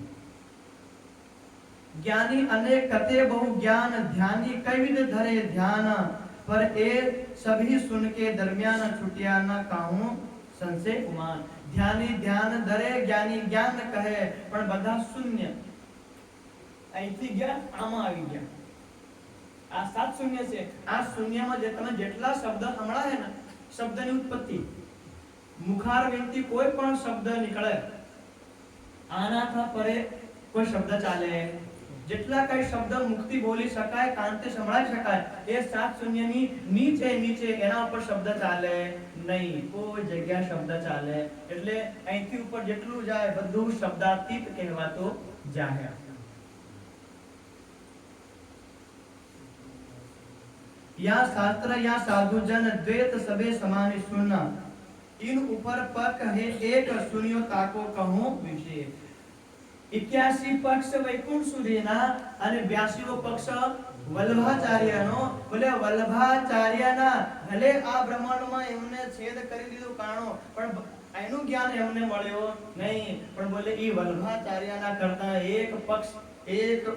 ज्ञानी अनेक कते बहु ज्ञान ध्यानी कई विध धरे ध्यान पर ए सभी सुन के दरमियान छुटिया न कहूं संशय कुमान. ध्यानी ध्यान धरे ज्ञानी ज्ञान કહે પણ બધા શૂન્ય અહીંથી ગયા આમાં આવી ગયા. આ સાત શૂન્ય છે. આ શૂન્યમાં જે તમે જેટલા શબ્દ સાંભળ્યા છે ને શબ્દની ઉત્પત્તિ મુખાર વ્યક્તિ કોઈ પણ શબ્દ નીકળે આનાથી પરે કોઈ શબ્દ ચાલે જેટલા કઈ શબ્દ મુક્તિ બોલી શકાય કાંતે સંભળાઈ શકાય એ સાત શૂન્યની નીચે નીચે એના ઉપર શબ્દ ચાલે નહીં. કોઈ જગ્યા શબ્દ ચાલે એટલે અહીંથી ઉપર જેટલું જાય બધું શબ્દાતીત કહેવાતું જાય. या शास्त्र या साधु जन द्वैत सबे समानि सुनना इन ऊपर पक है एक सुनियो ताको कहूं विशेष. 81 પક્ષ વૈકુંઠ સુધીના અને 82વો પક્ષ વલ્લભાચાર્યનો. બોલે વલ્લભાચાર્યના ભલે આ બ્રહ્માંડમાં એમને છેદ કરી દીધું કાણો પણ એનું જ્ઞાન એમને મળ્યો નહીં. પણ બોલે ઈ વલ્લભાચાર્યના કરતા એક પક્ષ એક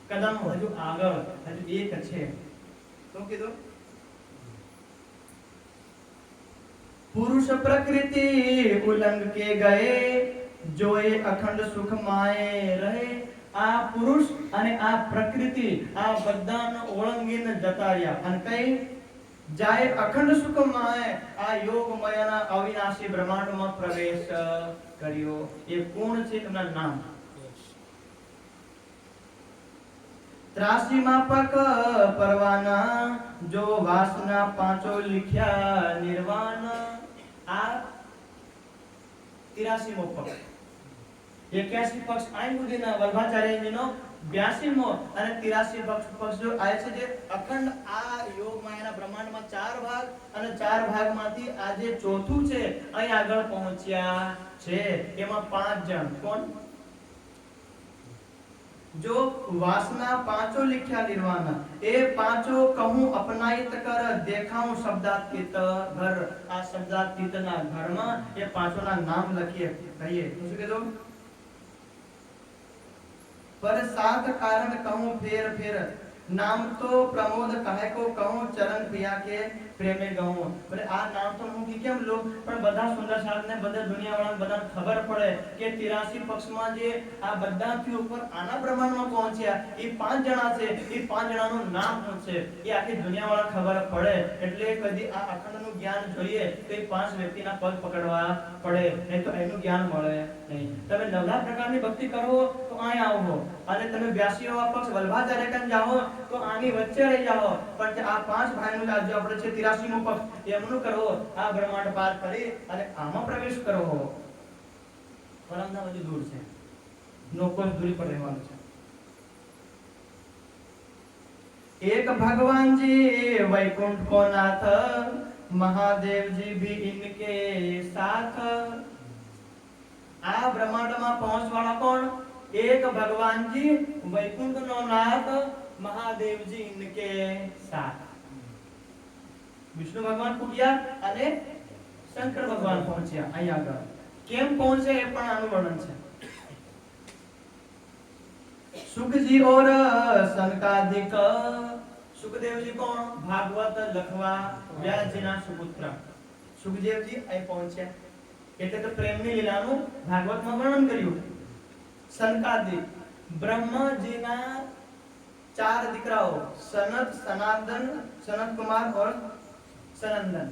કદમ હજુ આગળ હજુ એક છે. તો કીધું પુરુષ પ્રકૃતિ ઉલંગ કે ગયે જો એ અખંડ સુખ માએ રહે. આ પુરુષ અને આ પ્રકૃતિ આ બધાને ઓળંગીને જતા રહ્યા અને કઈ જાય અખંડ સુખ માએ આ યોગમયના અવિનાશી બ્રહ્માંડમાં પ્રવેશ કર્યો. એ કોણ છે? એમના નામ 83 માપક પરવાના જો વાસના પાંચો लिख्या निर्वाण. આ 83 મો પક્ષ 81 પક્ષ આઈ સુધીના વલ્લભાચાર્યજીનો 82 મો અને 83 પક્ષ જો આય છે જે અખંડ આ યોગ માયાના બ્રહ્માંડમાં ચાર ભાગ અને ચાર ભાગમાંથી આ જે ચોથું છે અહીં આગળ પહોંચ્યા છે. એમાં પાંચ જણ કોણ? जो वासना पांचों लिख्या निर्वाण ए पांचों कहूं अपनायित कर देखाऊं शब्दातीत घर. आ शब्दातीत ना घर में ये पांचों ना नाम लखिए कहिए तो શું કીધું? पर सात कारण कहूं फेर फेर नाम तो प्रमोद कहे को कहूं चरण प्रिया के प्रेमे गहूं. बोले આ નામ તો હું કેમ લો પણ બધા સુંદર સાથ ને બધા દુનિયાવાળા બધા ખબર પડે કે 83 પક્ષમાં જે આ બધાથી ઉપર આના પ્રમાણમાં પહોંચ્યા એ પાંચ જણા છે. એ પાંચ જણાનું નામ શું છે એ આખી દુનિયાવાળા ખબર પડે એટલે કદી આ અખંડનું જ્ઞાન જોઈએ તો એ પાંચ વ્યક્તિના પગ પકડવા પડે નહીં તો એનું જ્ઞાન મળે નહીં. તમે નવલા પ્રકારની ભક્તિ કરો તો અહીં આવો અને તમે 82વા પક્ષ વલ્લભાચાર્ય કન જાઓ તો આની વચ્ચે રહી જાઓ પણ આ પાંચ ભાઈનું રાજ્ય આપણે છે 83મો પક્ષ એમનું કરો આ બ્રહ્માંડ પાર કરી અને આમાં પ્રવેશ કરો. પરમના બધું દૂર છે નોકોસ દૂરી પર રહેવાનું છે. एक भगवान जी वैकुंठ को नाथ महादेव जी भी इनके साथ. आ ब्रह्मांड में पहुंचवाड़ा कौन? एक भगवान जी वैकुंठ नो नाथ महादेव जी इनके साथ. विष्णु भगवान पूज्या અને શંકર ભગવાન પહોંચ્યા અહીં આગળ. કેમ પહોંચે એ પણ આનું વર્ણન છે. सुखजी और सनकादिक. सुखदेव जी कौन? भागवत लखवा व्यास जी ना सुपुत्र. सुखदेव जी અહીં પહોંચ્યા એટલે તો પ્રેમની લીલાનું ભાગવતમાં વર્ણન કર્યું. સનકાદિક બ્રહ્માજીના ચાર દીકરાઓ સનત સનાતન સનત કુમાર और સનંદન.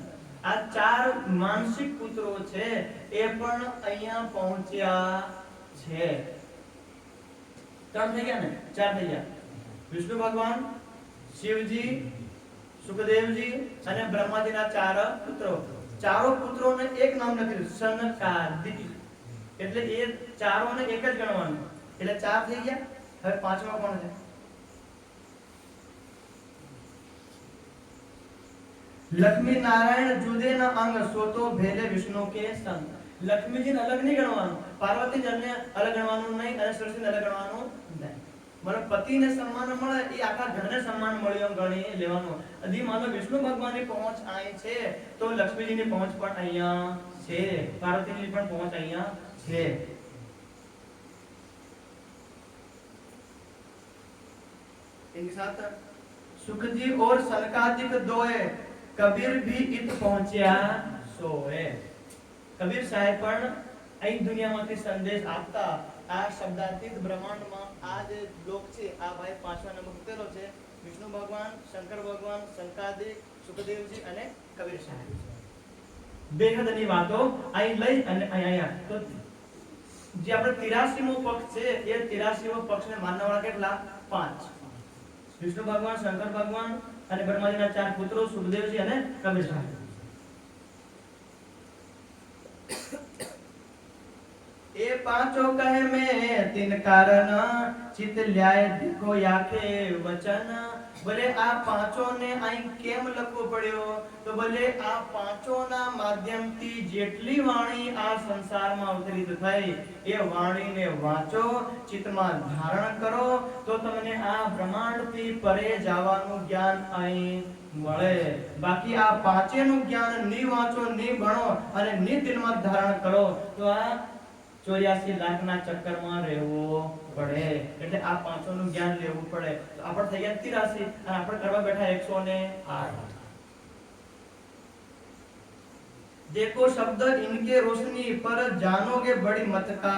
આ ચાર માનસિક પુત્રો છે એ પણ અહીંયા પહોંચ્યા છે. ત્રણ થઈ ગયા ને? ચાર થઈ ગયા. વિષ્ણુ ભગવાન, શિવજી, સુખદેવજી અને બ્રહ્માજીના ચાર પુત્રો. ચારો પુત્રોને એક નામ લખ્યું સનકાદિક એટલે એ ચારોને એક જ ગણવાનું એટલે ચાર થઈ ગયા. હવે પાંચમા કોણ છે? लक्ष्मी नारायण जुदे न अंग सोतो भेले विष्णु के संग. लक्ष्मी जी ने अलग नहीं गणवानो, पार्वती जी ने अलग गणवानो नहीं અને સરસ્વતી ને અલગ ગણવાનું મારા પતિને સન્માન મળે એ આખા ઘરને સન્માન મળ્યો ગણી લેવાનું. અધી માનો વિષ્ણુ ભગવાનની પહોંચ અહીં છે તો લક્ષ્મીજીની પહોંચ પણ અહીંયા છે, પાર્વતીજીની પણ પહોંચ અહીંયા છે. इनके साथ सुखजी और सनकादिक दोए कबीर भी इत पहुंच्या सोए. કબીર સાહેબ પણ અહીં દુનિયામાંથી સંદેશ આપતા આ શબ્દાતીત બ્રહ્માંડમાં આ જે લોક છે આ ભાઈ પાંચમા નંબર ઉતરેલો છે. વિષ્ણુ ભગવાન, શંકર ભગવાન, શંકાદિક, સુખદેવજી અને કબીર સાહેબ. બેહદની વાતો અહીં લઈ અને અહીંયા તો જે આપણે 83મો પક્ષ છે એ 83મો પક્ષને માનવાવાળા કેટલા? 5. વિષ્ણુ ભગવાન, શંકર ભગવાન અને બ્રહ્માજીના 4 પુત્રો સુખદેવજી અને કબીર સાહેબ. એ પાંચો કહે મેં તીન કારણ ચિત લ્યાય દીખો યાકે વચન. ભલે આ પાંચોને અહીં કેમ લખવું પડ્યો? તો ભલે આ પાંચોના માધ્યમથી જેટલી વાણી આ સંસારમાં અવતરિત થઈ એ વાણીને વાંચો, ચિત્તમાં ધારણ કરો તો તમને આ બ્રહ્માંડથી પરે જવાનું જ્ઞાન અહીં મળે. બાકી આ પાંચેનું જ્ઞાન ની વાંચો, ની ભણો અને ની દિલમાં ધારણ કરો તો આ 84 લાખના ચક્કરમાં રહેવું પડે. એટલે આ પાંચોનું જ્ઞાન લેવું પડે. તો આપણે થઈ ગયા 83 અને આપણે કરવા બેઠા 108. देखो शब्द इनके रोशनी पर जानोगे बड़ी मत का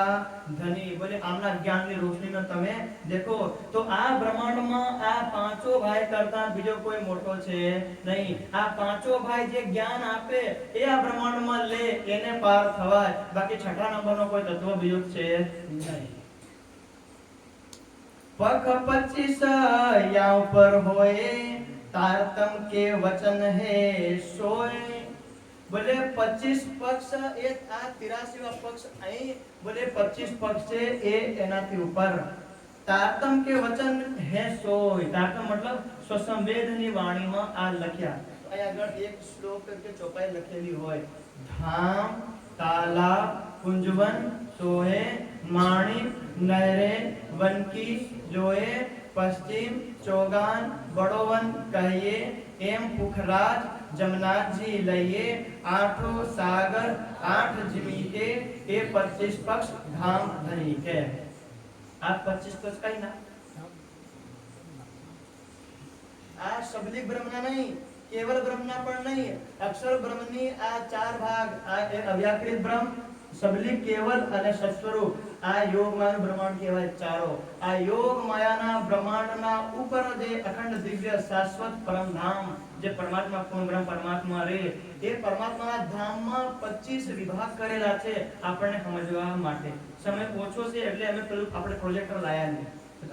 धनी. बोले आमना ज्ञानની રોશનીનો તમે દેખો તો આ બ્રહ્માંડમાં આ પાંચો ભાઈ કરતા બીજો કોઈ મોટો છે નહીં. આ પાંચો ભાઈ જે જ્ઞાન આપે એ આ બ્રહ્માંડમાં લે એને પાર થવાય. બાકી છઠ્ઠા નંબરનો કોઈ તત્વ બીજો છે નહીં. પખ 25 યા ઉપર હોય તારતમ કે વચન હે સોય. બોલે 25 પક્ષ એ આ 83વા પક્ષ અહીં બોલે 25 પક્ષ છે એ એનાથી ઉપર. તારતમ કે વચન હે સોય. તારતમ મતલબ સ્વસંવેદની વાણીમાં આ લખ્યા. અહીં આગળ એક શ્લોક કે ચોપાઈ લખેલી હોય. ધામ તાલા કુંજવન સોહે માણિક નયરે વનકી જોએ પશ્ચિમ ચોગાન બડોવન કહીએ એમ પુખરાજ जमनाजी लइए आठो सागर 8 जिमी के ए 25 पक्ष धाम धनी के. આ 25 પક્ષ કઈ ના આ શબ્દિક બ્રહ્મના નહીં, કેવલ બ્રહ્મના પણ નહીં, અક્ષર બ્રહ્મની આ 4 ભાગ. આ અવ્યાકૃત બ્રહ્મ, શબ્દિક, કેવલ અને સત્સ્વરૂપ. આ યોગ માયાનું બ્રહ્માંડ કહેવાય ચારો. આ યોગ માયાના બ્રહ્માંડના ઉપર જે અખંડ દિવ્ય શાશ્વત પરમધામ જે પરમાત્મા પૂર્ણ બ્રહ્મ પરમાત્મા રે એ પરમાત્માના ધામમાં 25 વિભાગ કરેલા છે આપણને સમજવા માટે. સમય ઓછો છે એટલે અમે પેલું આપણે પ્રોજેક્ટર લાયા નહીં.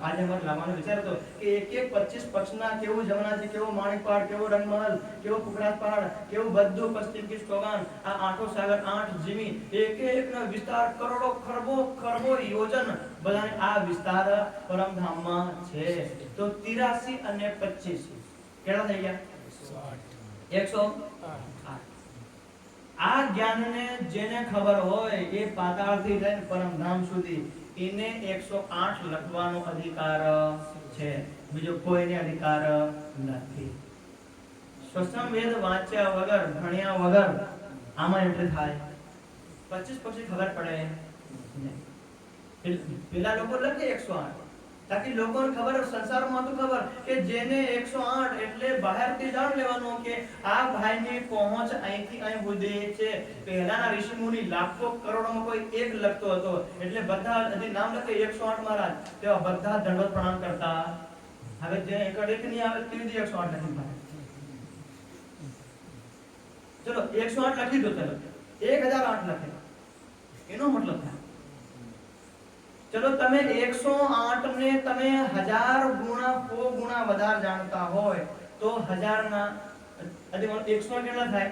આજે અમારે લાવવાનો વિચાર હતો કે એક 25 પક્ષના કેવું જમનાજી, કેવો માણિકપાડ, કેવો રંગમહલ, કેવો પુખરાજપાડ, કેવું બધું પશ્ચિમ કી ચોગાન, આ આઠો સાગર 8 જીમી, એક વિસ્તાર કરોડો ખરબો યોજન બધાને આ વિસ્તાર પરમધામમાં છે. તો 83 અને 25 કેટલા થઈ ગયા? 108. આ જ્ઞાનને જેને ખબર હોય એ પાતાળથી લઈને પરમધામ સુધી એને 108 લખવાનો અધિકાર છે. બીજો કોઈને અધિકાર નથી. સ્વસંવેદ વાંચ્યા વગર, ભણ્યા વગર આમાં એન્ટ્રી થાય 25 પછી ખબર પડે નહીં. પેલા લોકો લખે 108 તાકી લોકોને ખબર, સંસારમાં તો ખબર કે જેને 108 એટલે બહારથી જાણ લેવાનું કે આ ભાઈની પહોંચ અહીંથી અહીં સુધી છે. પહેલાના ઋષિ મુનિ લાખો કરોડોમાં કોઈ એક લખતો હતો એટલે બધા હજી નામ લખે 108 મહારાજ તેવા બધા દંડવત પ્રણામ કરતા. હવે જે એકડ એક ની આવે તે 108 લખી ભાઈ. ચલો 108 લખી દો. ચલો 1008 લખે એનો મતલબ થાય ચલો તમે 108 ને તમે 1000 ગુણા 100 ગુણા વધારે જાણતા હોય તો 1000 ના અધિ 100 કેટલા થાય?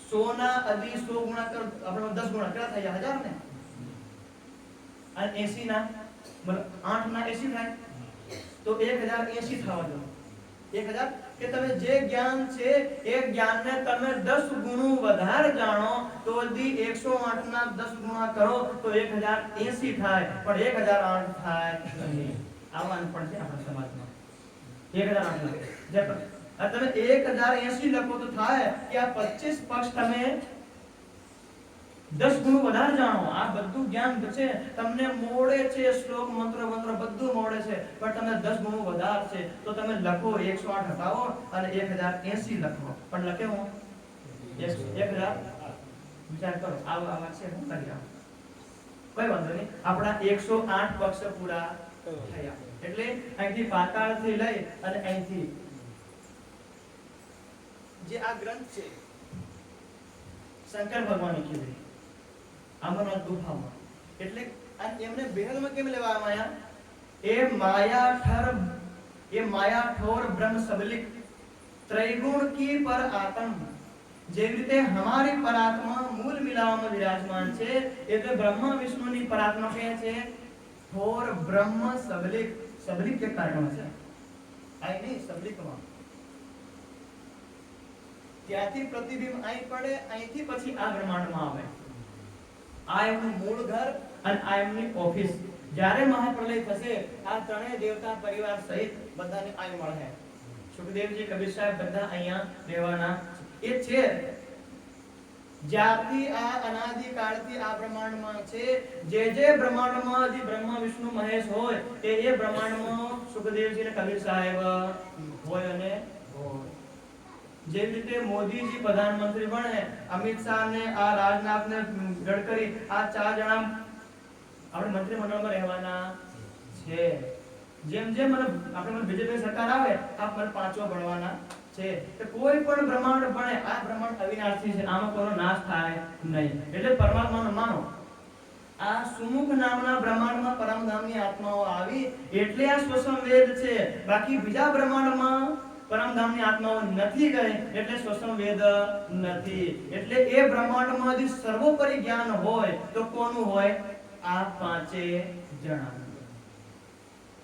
100 ના અધિ 100 ગુણા કરો આપણે 10 ગુણા કેટલા થાય? 1000 ને. અને 80 ના મતલબ 8 ના 80 થાય તો 1080 થવા દો. 1000 કે તમે જે જ્ઞાન છે એ જ્ઞાનને તમે 10 ગુણો વધારે જાણો તો દી 108 ના 10 ગુણા કરો તો 1080 થાય, પણ 1008 થાય નહીં. આવા અનપણ છે આપણા સમાજમાં. 1008 જે તમે 1080 લખો તો થાય કે આ 25 પક્ષ તમે 10 ગુણો વધારે જાણો. આ બધું જ્ઞાન છે તમને મોડે છે, શ્લોક મંત્ર બધું મોડે છે, પણ તમે 10 ગુણો વધારે છે તો તમે લખો 108 હટાવો અને 1080 લખો. પણ લખે હું 1000 વિચાર કરો. આ વાત છે હું કરી આવું કોઈ વાંધો નહીં. આપણા 108 પક્ષ પૂરા થયા. એટલે અહીંથી પાતાળ થી લઈ અને અહીંથી જે આ ગ્રંથ છે શંકર ભગવાને કીધું આમનો દુફામાં. એટલે એમને બેહદમાં કેમ લેવામાં આવ્યા? એ માયા ઠોર બ્રહ્મ सबलिक ત્રિગुण की पर आत्म. જેવી રીતે हमारी परात्मा मूल मिलावમાં विराजमान છે, એટલે બ્રહ્મા વિષ્ણુની પરાત્મા કે છે ઠોર બ્રહ્મ सबलिक. सबलिक કે કારણ છે આઈ નહીં सबलिकમાં. ત્યાંથી પ્રતિબિંબ અહીં પડે, અહીંથી પછી આ બ્રહ્માંડમાં આવે. આ એમનું મૂળ ઘર અને આ એમની ઓફિસ. જ્યારે મહાપ્રલય થશે આ ત્રણેય દેવતા પરિવાર સહિત બધાને અહીં મળે. સુખદેવજી, કબીર સાહેબ બધા અહીંયા રહેવાના એ છે. જ્યારથી આ અનાદિ કાળથી આ બ્રહ્માંડમાં છે, જે બ્રહ્માંડમાં જે બ્રહ્મા વિષ્ણુ મહેશ હોય એ બ્રહ્માંડમાં સુખદેવજી અને કબીર સાહેબ હોય અને જે રીતે મોદીજી પ્રધાનમંત્રી બને, અમિત શાહ ને આ રાજનાથ ને ગડકરી આ 4 જણા આપણે મંત્રીમંડળમાં રહેવાના છે. જેમ જેમ આપણે બીજેપી સરકાર આવે આ પર પાંચો બનવાના છે. તો કોઈ પણ બ્રહ્માંડ બને આ બ્રહ્માંડ અવિનાશી છે, આમાં કોઈનો નાશ થાય નહીં. એટલે પરમાત્માનો માનો. આ સુમુખ નામના બ્રહ્માંડમાં પરમધામની આત્માઓ આવી એટલે આ સ્વસંવેદ છે. બાકી બીજા બ્રહ્માંડમાં પરમધામની આત્માઓ નથી ગઈ એટલે સ્વસંવેદ નથી. એટલે એ બ્રહ્માંડમાં જે સર્વોપરી જ્ઞાન હોય તો કોનું હોય? આ પાંચે જણાનું.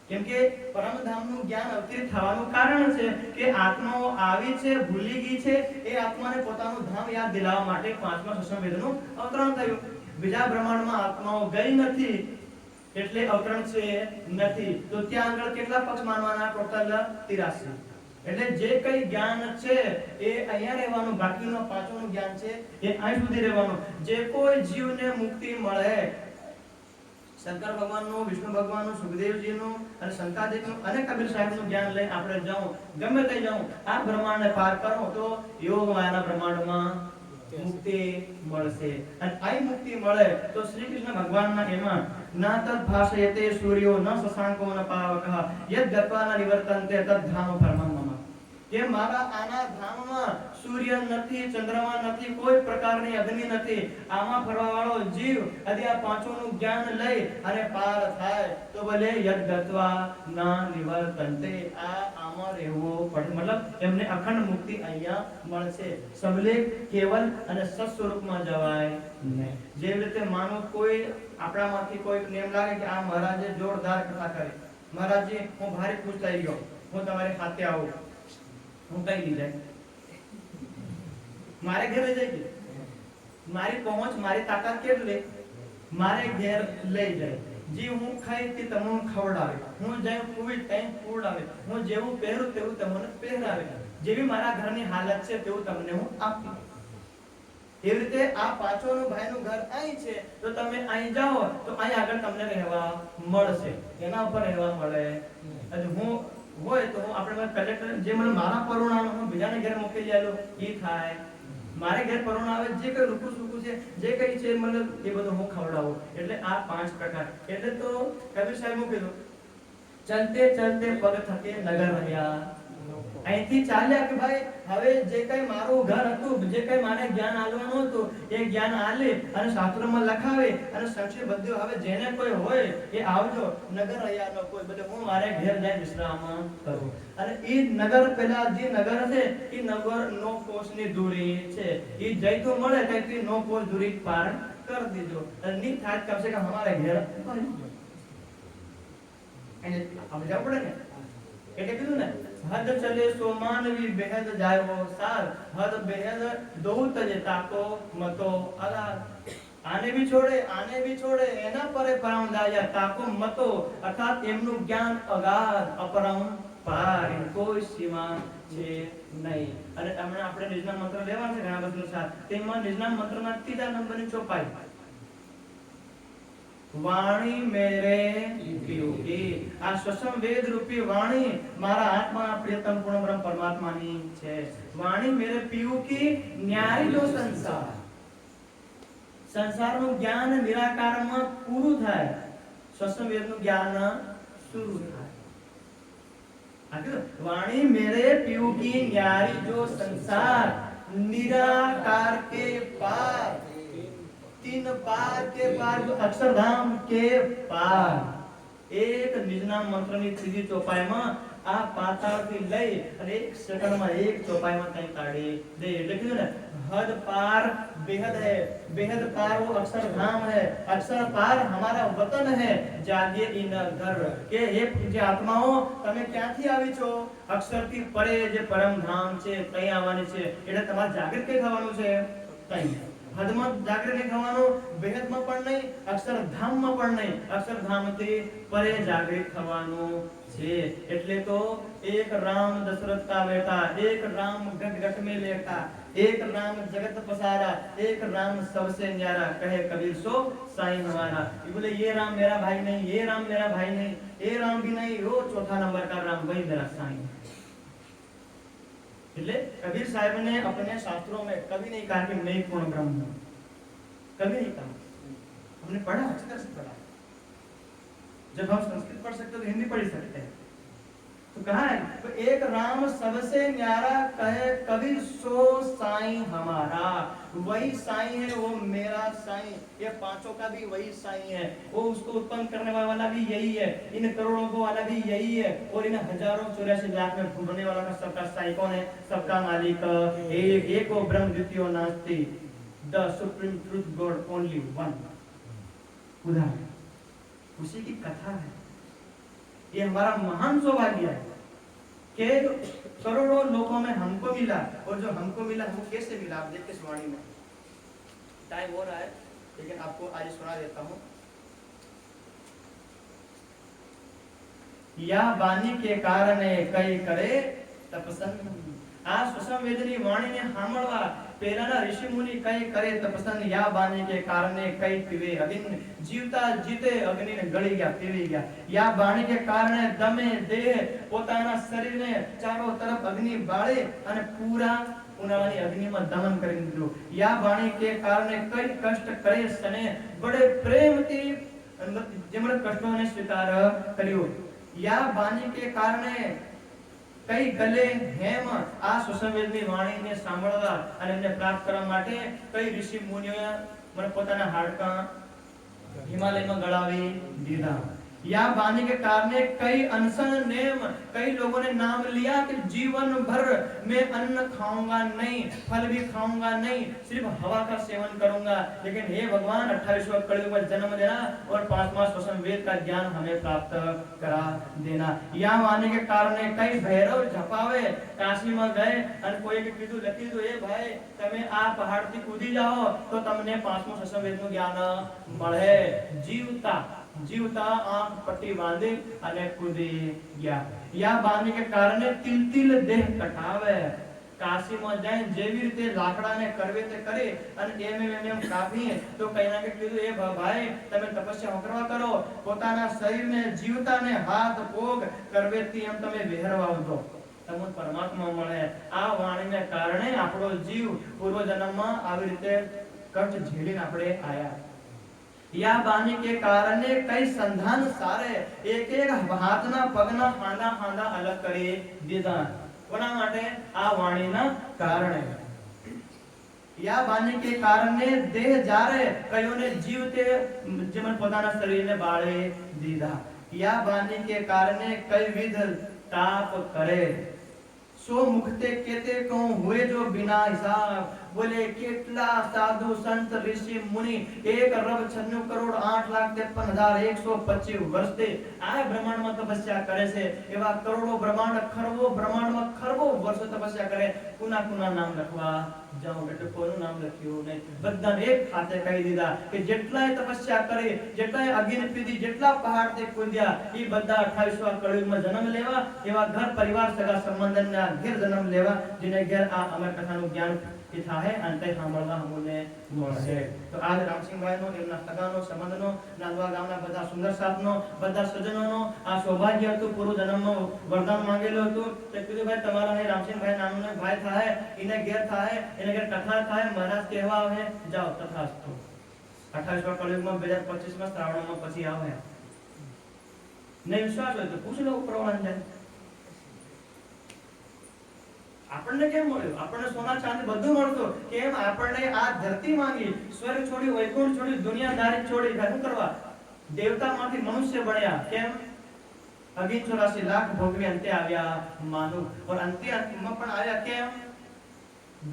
કેમ કે પરમધામનું જ્ઞાન અવતરિત થવાનું કારણ છે કે આત્માઓ આવી છે, ભૂલી ગઈ છે, એ આત્માને પોતાનું ધામ યાદ દિલાવવા માટે પાંચમા સ્વસંવેદનું અવતરણ થયું. બીજા બ્રહ્માંડમાં આત્માઓ ગઈ નથી એટલે અવતરણ છે નથી. તો ત્યાં આગળ કેટલા પક્ષ માનવાના? ટોટલ 83. એટલે જે કઈ જ્ઞાન છે એ અહીંયા રહેવાનું, બાકીનો પાંચોનું જ્ઞાન છે એ અહીં સુધી રહેવાનું. જે કોઈ જીવને મુક્તિ મળે, શંકર ભગવાનનું, વિષ્ણુ ભગવાનનું, સુખદેવજીનું અને શંકરાચાર્યનું અને કબીર સાહેબનું જ્ઞાન લઈને આપણે જાઉં, ગમે તે જાઉં, આ બ્રહ્માંડને પાર કરો તો યોગ માયાના બ્રહ્માંડમાં મુક્તિ મળશે. અને આ મુક્તિ મળે તો શ્રી કૃષ્ણ ભગવાનના એમાં ના તદ ભાષયતે સૂર્યો ન શશાંકો ન પાવકઃ યદ ગત્વા ન નિવર્તન્તે તદ ધામ પરમં મમ. કે મારા આના ધામમાં સૂર્ય નથી, ચંદ્રમા નથી, કોઈ પ્રકારની અગ્નિ નથી. આમાં ફરવા વાળો જીવ આદિ આ પાંચોનું જ્ઞાન લઈ અને પાર થાય તો ભલે યદ ગત્વા ન નિવર્તન્તે. આમાં રહેવું પડે, મતલબ એમને અખંડ મુક્તિ અહીંયા મળશે. સબલે કેવલ અને સત સ્વરૂપમાં જવાય નહીં. જે રીતે માનો કોઈ આપણામાંથી કોઈ નેમ લાગે કે આ મહારાજે જોરદાર કથા કરી, મહારાજજી હું ભારે ખુશ થઈ ગયો, હું તમારી ખાતે આવું, હું કઈ લઈ જાય મારે ઘરે જઈ ગઈ, મારી પહોંચ મારી તાકાત કેટલી, મારે ઘેર લઈ જાય. જે હું ખાઈ તે તમને ખવડાવે, હું જેમ પૂરી તેમ પૂરાવે, હું જેવું પહેરું તેવું તમને પહેરાવે, જેવી મારા ઘરની હાલત છે તેવું તમને હું આપી. એવી રીતે આ પાંચોનું ભાઈનું ઘર અહીં છે તો તમે અહીં જાઓ તો અહીં આગળ તમને રહેવા મળશે, એના ઉપર રહેવા મળે. અને હું હોય તો હું આપણે કલેક્ટર જે મને મારા પરોણાનો હું બીજાને ઘરે મોકલી આલો ઈ થાય. મારે ઘેર પરોણા આવે જે કઈ રૂકું સુકું છે જે કઈ છે મતલબ એ બધું હું ખવડાવું. એટલે આ 5 પ્રકાર. એટલે તો કબીર સાહેબ કીધું ચલતે ચલતે પગ થકે નગર રહ્યા. અહીંથી ચાલ્યા કે ભાઈ હવે જે કઈ મારું ઘર હતું, જે કઈ મારે જ્ઞાન આલવાનું હતું એ જ્ઞાન આલે અને શાસ્ત્રોમાં લખાવે અને સંક્ષેપ બધું. હવે જેને કોઈ હોય એ આવજો, નગર રહ્યા નો કોઈ બધે હું મારે ઘેર જઈ વિશ્રામ કરું. અને ઈ નગર પેલા જે નગર છે ઈ નગર નો કોષની દૂરી છે, ઈ જઈ તો મળે કઈ નો કોષ દૂરી પાર કરી દીધો અને ની થાત કમસે કમ અમારે ઘેર એને સમજાવવું પડે ને. એટલે કીધું ને हद चले सो मानवी बेहद जायो सार हद बेहद दो तजे ताको मतो अलाद आने भी छोड़े एना परे परमदाया ताको मतो अर्थात एमनु ज्ञान अगाध अपरंपार कोई सीमा છે નહીં। અને હમણાં આપણે નિજના મંત્ર લેવા છે ઘણા બધા સાથ તેમાં નિજના મંત્રના ત્રીજા નંબરની ચોપાઈ वाणी मेरे पीयूकी आ स्वसम वेद रूपी वाणी मारा आत्मा प्रियतम पूर्ण ब्रह्म परमात्मा नी छे। वाणी मेरे पीयूकी न्यारी जो संसार નું જ્ઞાન નિરાકાર માં પૂરું થાય स्वसम वेद નું જ્ઞાન शुरू થાય। आगे वाणी मेरे पीयूकी न्यारी जो संसार निराकार के पार तीन पार के पार अक्षरधाम के पार एक निजना मंत्रनी ત્રીજી ચોપાઈમાં આ પાતાળથી લઈ અને એક સેકન્ડમાં એક ચોપાઈમાં કઈ કાઢી દે એટલે કીધું ને हद पार बेहद है बेहद पार वो अक्षरधाम है अक्षर पार हमारा वतन है जागे इन घर के हे पूज्य आत्माओ તમે ક્યાંથી આવી છો અક્ષરથી પરે જે પરમ ધામ છે કઈ આવવાની છે એટલે તમારે જાગૃત કે થવાનું છે કઈ હદમાં જાગૃત નહીં થવાનું બેહદમાં પણ નહીં અક્ષરધામમાં પણ નહીં અક્ષરધામથી પરે જાગૃત થવાનું છે। એટલે તો એક રામ દશરથ का बेटा एक राम गट गट में लेटा एक राम जगत पसारा एक राम सबसे न्यारा कहे कबीर सो साईं हमारा। ये बोले ये राम मेरा भाई नहीं ये राम मेरा भाई नहीं ये राम भी नहीं वो चौथा नंबर का राम वही मेरा साईं। એટલે कबीर साहब ने अपने शास्त्रों में कभी नहीं कहा कि मैं पूर्ण ब्रह्म हूं कभी नहीं कहा। हमने पढ़ा अच्छी तरह से पढ़ा जब हम संस्कृत पढ़ सकते तो हिंदी पढ़ सकते हैं तो कहा है तो एक राम सबसे न्यारा कहे कबीर सो साईं हमारा वही साईं है वो मेरा साईं ये पांचों का भी वही साईं है वो उसको उत्पन्न करने वाला भी यही है इन करोड़ों को वाला भी यही है और इन हजारों 84 लाख में घूमने वाला का सबका साईं कौन है सबका मालिक एक वो ब्रह्म द्वितीयो नास्ति the supreme truth God only one. उदाहरण उसी की कथा है ये हमारा महान सौभाग्य है कि करोड़ों लोगों में हमको मिला और जो हमको मिला हमको कैसे मिला आप देखिए इस वाणी में टाइम हो रहा है लेकिन आपको आज सुना देता हूं। या वाणी के कारण कई करे तपसन आ स्वसम वेदनी वाणी ने સાંભળવા પહેલાના ઋષિ મુનિ કઈ કરે તપસન या वाणी के कारण कई पीवे अग्नि जीवता जीते अग्नि ने गળી ગયા પીવી ગયા या वाणी के कारण दमे देह પોતાના શરીરને ચારો તરફ અગ્નિ બાળે અને પૂરા ઉનાળાની અગ્નિમાં દમન કરી દીધું। या वाणी के कारण कई कष्ट करे સને બડે પ્રેમથી જેમણે કષ્ટોને સ્વીકાર કર્યો। या वाणी के कारण कई गले हेम आ सुसंवेदनी वाणी ने सांभळवा અને એમને પ્રાપ્ત કરવા માટે કઈ ઋષિ મુનિઓએ મને પોતાના હાડકા હિમાલયમાં ગળાવી દીધા। या वाणी के कारण कई अनशन नेम कई लोगों ने नाम लिया कि जीवन भर मैं अन्न खाऊंगा नहीं फल भी खाऊंगा नहीं सिर्फ हवा का सेवन करूंगा लेकिन हे भगवान 28वां कलयुग में जन्म देना और 5वां स्वसम वेद का ज्ञान हमें प्राप्त करा देना। या वाणी के कारण कई भैरव झपावे काशी में गए और कोई के कीधु लखी तो ए भाई તમે આ પહાડ થી કૂદી જાઓ તો તમને 5મો स्वसम वेद નું જ્ઞાન મળે। जीवता आंख पट्टी बांधी અને કૂદી ગયા। या वाणी के कारण तिल तिल देह कटावे काशी में जाए जेवी रीते लाकडाने करवे ते करे અને એમ કાપી તો કઈના કે કીધું એ ભાઈ તમે તપસ્યા કરવા કરો પોતાના શરીરને જીવતાને હાથ પોગ કરવેથી એમ તમે વિહરવા દો તમને પરમાત્મા મળે। આ વાણીને કારણે આપણો જીવ પૂર્વ જન્મમાં આવી રીતે કષ્ટ ઝેલીને આપણે આયા। या वाणी के कारण कई संधान सारे एक एक हाथना पगना हांडा हांडा अलग કરી દીધા કોના માટે આ વાણીના કારણે। या वाणी के कारण देह जारे કયોને જીવતે જેમન પોતાના શરીરને બાળી દીધા। या वाणी के कारण कई विध ताप करे सो मुखते केते कहूं हुए जो बिना हिसाब बोले કેટલા સાધુ સંત ઋષિ મુનિ 1,96,08,53,125 વર્ષથી આ બ્રહ્માંડમાં તપસ્યા કરે છે. એવા કરોડો બ્રહ્માંડ ખરબો બ્રહ્માંડમાં ખરબો વર્ષો તપસ્યા કરે. કુના નામ લખવા જાઉં એટલે કોનું નામ લખ્યું નહીં. બધાને એક હાથે કહી દીધા કે જેટલાય તપસ્યા કરી, જેટલાય અગ્નિ પીધી, જેટલા પહાડથી કૂદ્યા, એ બધા 28મા કળયુગમાં જન્મ લેવા, એવા ઘર પરિવાર સગા સંબંધના ઘેર જન્મ લેવા, જેને ઘેર આ અમર કથાનું જ્ઞાન થાય અને તે સાંભળવા અમૂલ્ય મળશે. તો આજ રામસિંહભાઈનો, એમના સગાનો, સંબંધનો, નાંદવા ગામના બધા સુંદર સાથનો, બધા સજ્જનોનો આ સૌભાગ્ય હતું. પૂર્વ જન્મમાં વરદાન માંગેલું હતું કે કીધું ભાઈ તમારા હે રામસિંહભાઈ નામનો ભાઈ થાય, એને ઘેર થાય, એને ઘેર કથા થાય, મહારાજ કહેવા આવે, જાઓ તથાસ્તુ. 28મા કળયુગમાં 2025માં શ્રાવણમાં પછી આવે. નહીં વિશ્વાસ હોય તો પૂછ લો ઉપરવાળાને. આપણને કેમ મળ્યું? આપણને સોના ચાંદી બધું મળતું. કેમ? આપણને આ ધરતી માંગી, સ્વર્ગ છોડી, વૈકુંઠ છોડી, દુનિયાદારી છોડી શું કરવા? દેવતામાંથી મનુષ્ય બન્યા. કેમ? 84 લાખ ભોગવી અંતે આવ્યા માનવ. और અંતમાં પણ આવ્યા કેમ?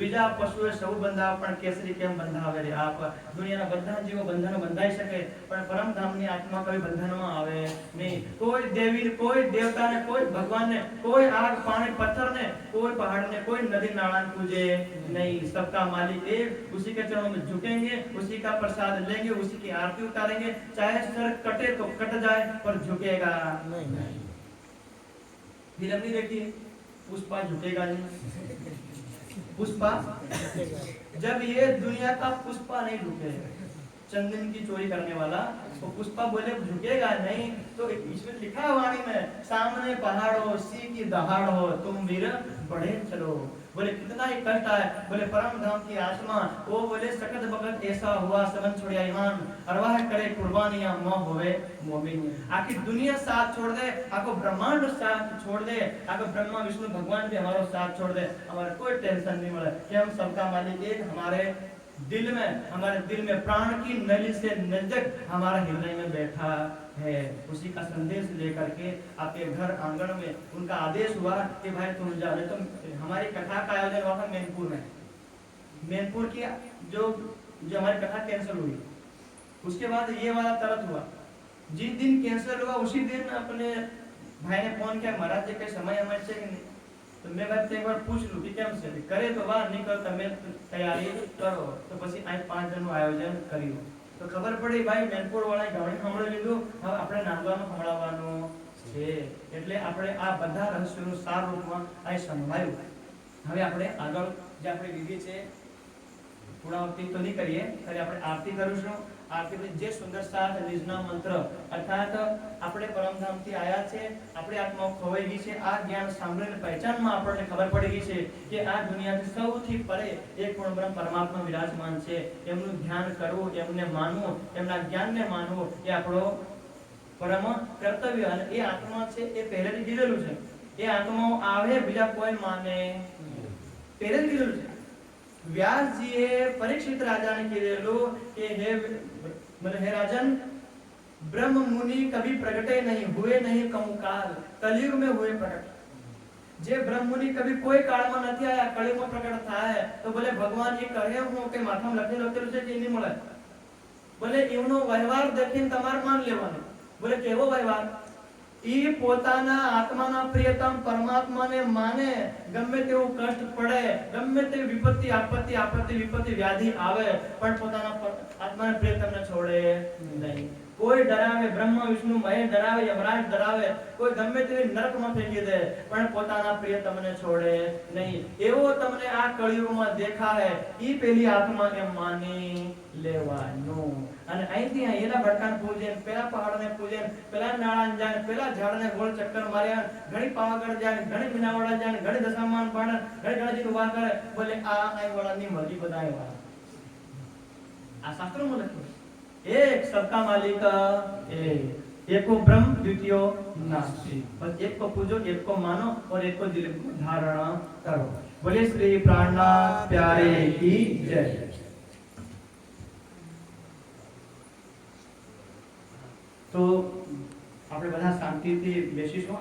બીજા પશુએ સૌ બંધાવ પણ કેસરી કેમ બંધાવે રે આપ? દુનિયાના બધા જીવો બંધનો બંધાઈ શકે, પણ પરમધામની આત્મા કોઈ બંધનમાં આવે નહીં. કોઈ દેવી, કોઈ દેવતાને, કોઈ ભગવાનને, કોઈ આગ પાણી પથ્થરને, કોઈ પहाड़ને, કોઈ नदी नाला पूजे नहीं. सबका मालिक एक, उसी के चरणों में झुकेंगे, उसी का प्रसाद लेंगे, उसी की आरती उतारेंगे. चाहे सर कटे तो कट जाए पर झुकेगा नहीं. फिल्म नहीं देखी पुष्पा? झुकेगा नहीं. पुष्पा, जब ये दुनिया का पुष्पा नहीं झुके, चंदन की चोरी करने वाला, तो पुष्पा बोले झुकेगा नहीं. तो इसमें लिखा है वाणी में, सामने पहाड़ हो, सी की दहाड़ हो, तुम वीर बढ़े चलो. बोले कितना ही कष्ट है, बोले परम धाम की आत्मा, वो बोले सकत बकत ऐसा हुआ, सबन छोड़िया ईमान, अरवाह करे कुर्बानियां, मोह होवे मोमिन. आखिर दुनिया साथ छोड़ दे, आखो ब्रह्मांड साथ छोड़ दे, आखो ब्रह्मा विष्णु भगवान भी हमारा साथ छोड़ दे, हमारे कोई टेंशन नहीं मिले कि हम सबका मालिक एक हमारे दिल में प्राण की नली से नजदीक हमारा हृदय में बैठा है. उसी का संदेश लेकर के आपके घर आंगन में उनका आदेश हुआ कि भाई तुम जाओ. तो हमारी कथा का आयोजन हुआ था मैनपुर में. मैनपुर की जो हमारी कथा कैंसिल हुई, उसके बाद ये वाला तरत हुआ. जिस दिन कैंसिल हुआ उसी दिन अपने भाई ने फोन किया, महाराज जी के समय हमारे से नहीं. तो मैं भाई एक बार पूछ लूं कि કેમ છે? કરે તો વાહ, નહીં કરે તમે તૈયારી કરો. તો પછી આ 5 જણનું આયોજન કર્યું. તો ખબર પડી ભાઈ મેનપુર વાળાએ ગાવણી સાંભળી લીધું, હવે આપણે નાંદવાનું સંભળાવવાનું છે. એટલે આપણે આ બધા રહસ્યોનું સાર રૂપમાં આ સંભળાયું. હવે આપણે આગળ જે આપણી વિધિ છે, પૂર્ણાવૃત્તિ તો નહીં કરીએ, ખાલી આપણે આરતી કરીશું. આરતી જે સુંદર સાથ નિજના મંત્ર, અર્થાત આપણે પરમધામથી આયા છે, આપણી આત્માઓ ખોવાઈ ગઈ છે. આ જ્ઞાન સાંભળીને પહેચાનમાં આપણને ખબર પડી ગઈ છે કે આ દુનિયાથી સૌથી પરે એક પૂર્ણ બ્રહ્મ પરમાત્મા વિરાજમાન છે. એમનું ધ્યાન કરવું, એમને માનવું, એમના જ્ઞાનને માનવું એ આપણો પરમ કર્તવ્ય. અને એ આત્મા છે એ પહેલેથી કીધેલું છે, એ આત્માઓ આવે બીજા કોઈ માને, પહેલેથી કીધેલું છે. व्यास जी परीक्षित राजा ने कहेलू कि हे राजन, ब्रह्म मुनि कभी प्रगटे नहीं, हुए नहीं कमुकाल, कलयुग में हुए प्रकट. जे ब्रह्म मुनि कभी कोई काल में नहीं आया, कलयुग में प्रकट था है. तो बोले भगवान ये करे हूं के माथा में लखेલું છે કે નહીં મળે? બોલે એનો વ્યવહાર દેખીને તમારે માન લેવાનો. બોલે કેવો વ્યવહાર? ઈ પોતાના આત્માના પ્રિયતમ પરમાત્માને માને, ગમે તેવું કષ્ટ પડે, ગમે તે વિપત્તિ આપત્તિ વિપત્તિ વ્યાધિ આવે, પણ પોતાના આત્માને પ્રિયતમને છોડે નહીં. કોઈ ડરાવે, બ્રહ્મા વિષ્ણુ મહેશ ડરાવે, યમરાજ ડરાવે, કોઈ ગમે તેવી નરકમાં ફેંકી દે, પણ પોતાના પ્રિયતમને છોડે નહીં. એવો તમને આ કળિયુગમાં દેખાય, ઈ પેલી આત્માને માની લેવાનું. અને અહીંથી એના ભટકાન પૂજન, પેલા પહાડને પૂજન, પેલા નાળાને જાય, પેલા ઝાડને ગોળ ચક્કર માર્યા, ઘણી પાવાગઢ જાય, ઘણી મીનાવાડા જાય, ઘણી દશામાન પાડે, ઘણી ગણેશજીનું વાહ કરે. બોલે આ વાળાની મરજી બધા વાળા. આ શાસ્ત્રોમાં લખ્યું एक सबका मालिक एक, एको ब्रह्म द्वितीयो नास्ति. बस एक को पूजो, एक को मानो और एक को दिल में धारण करो. बोले श्री प्राणनाथ प्यारे की जय. तो આપણે બધા શાંતિથી બેસીશું.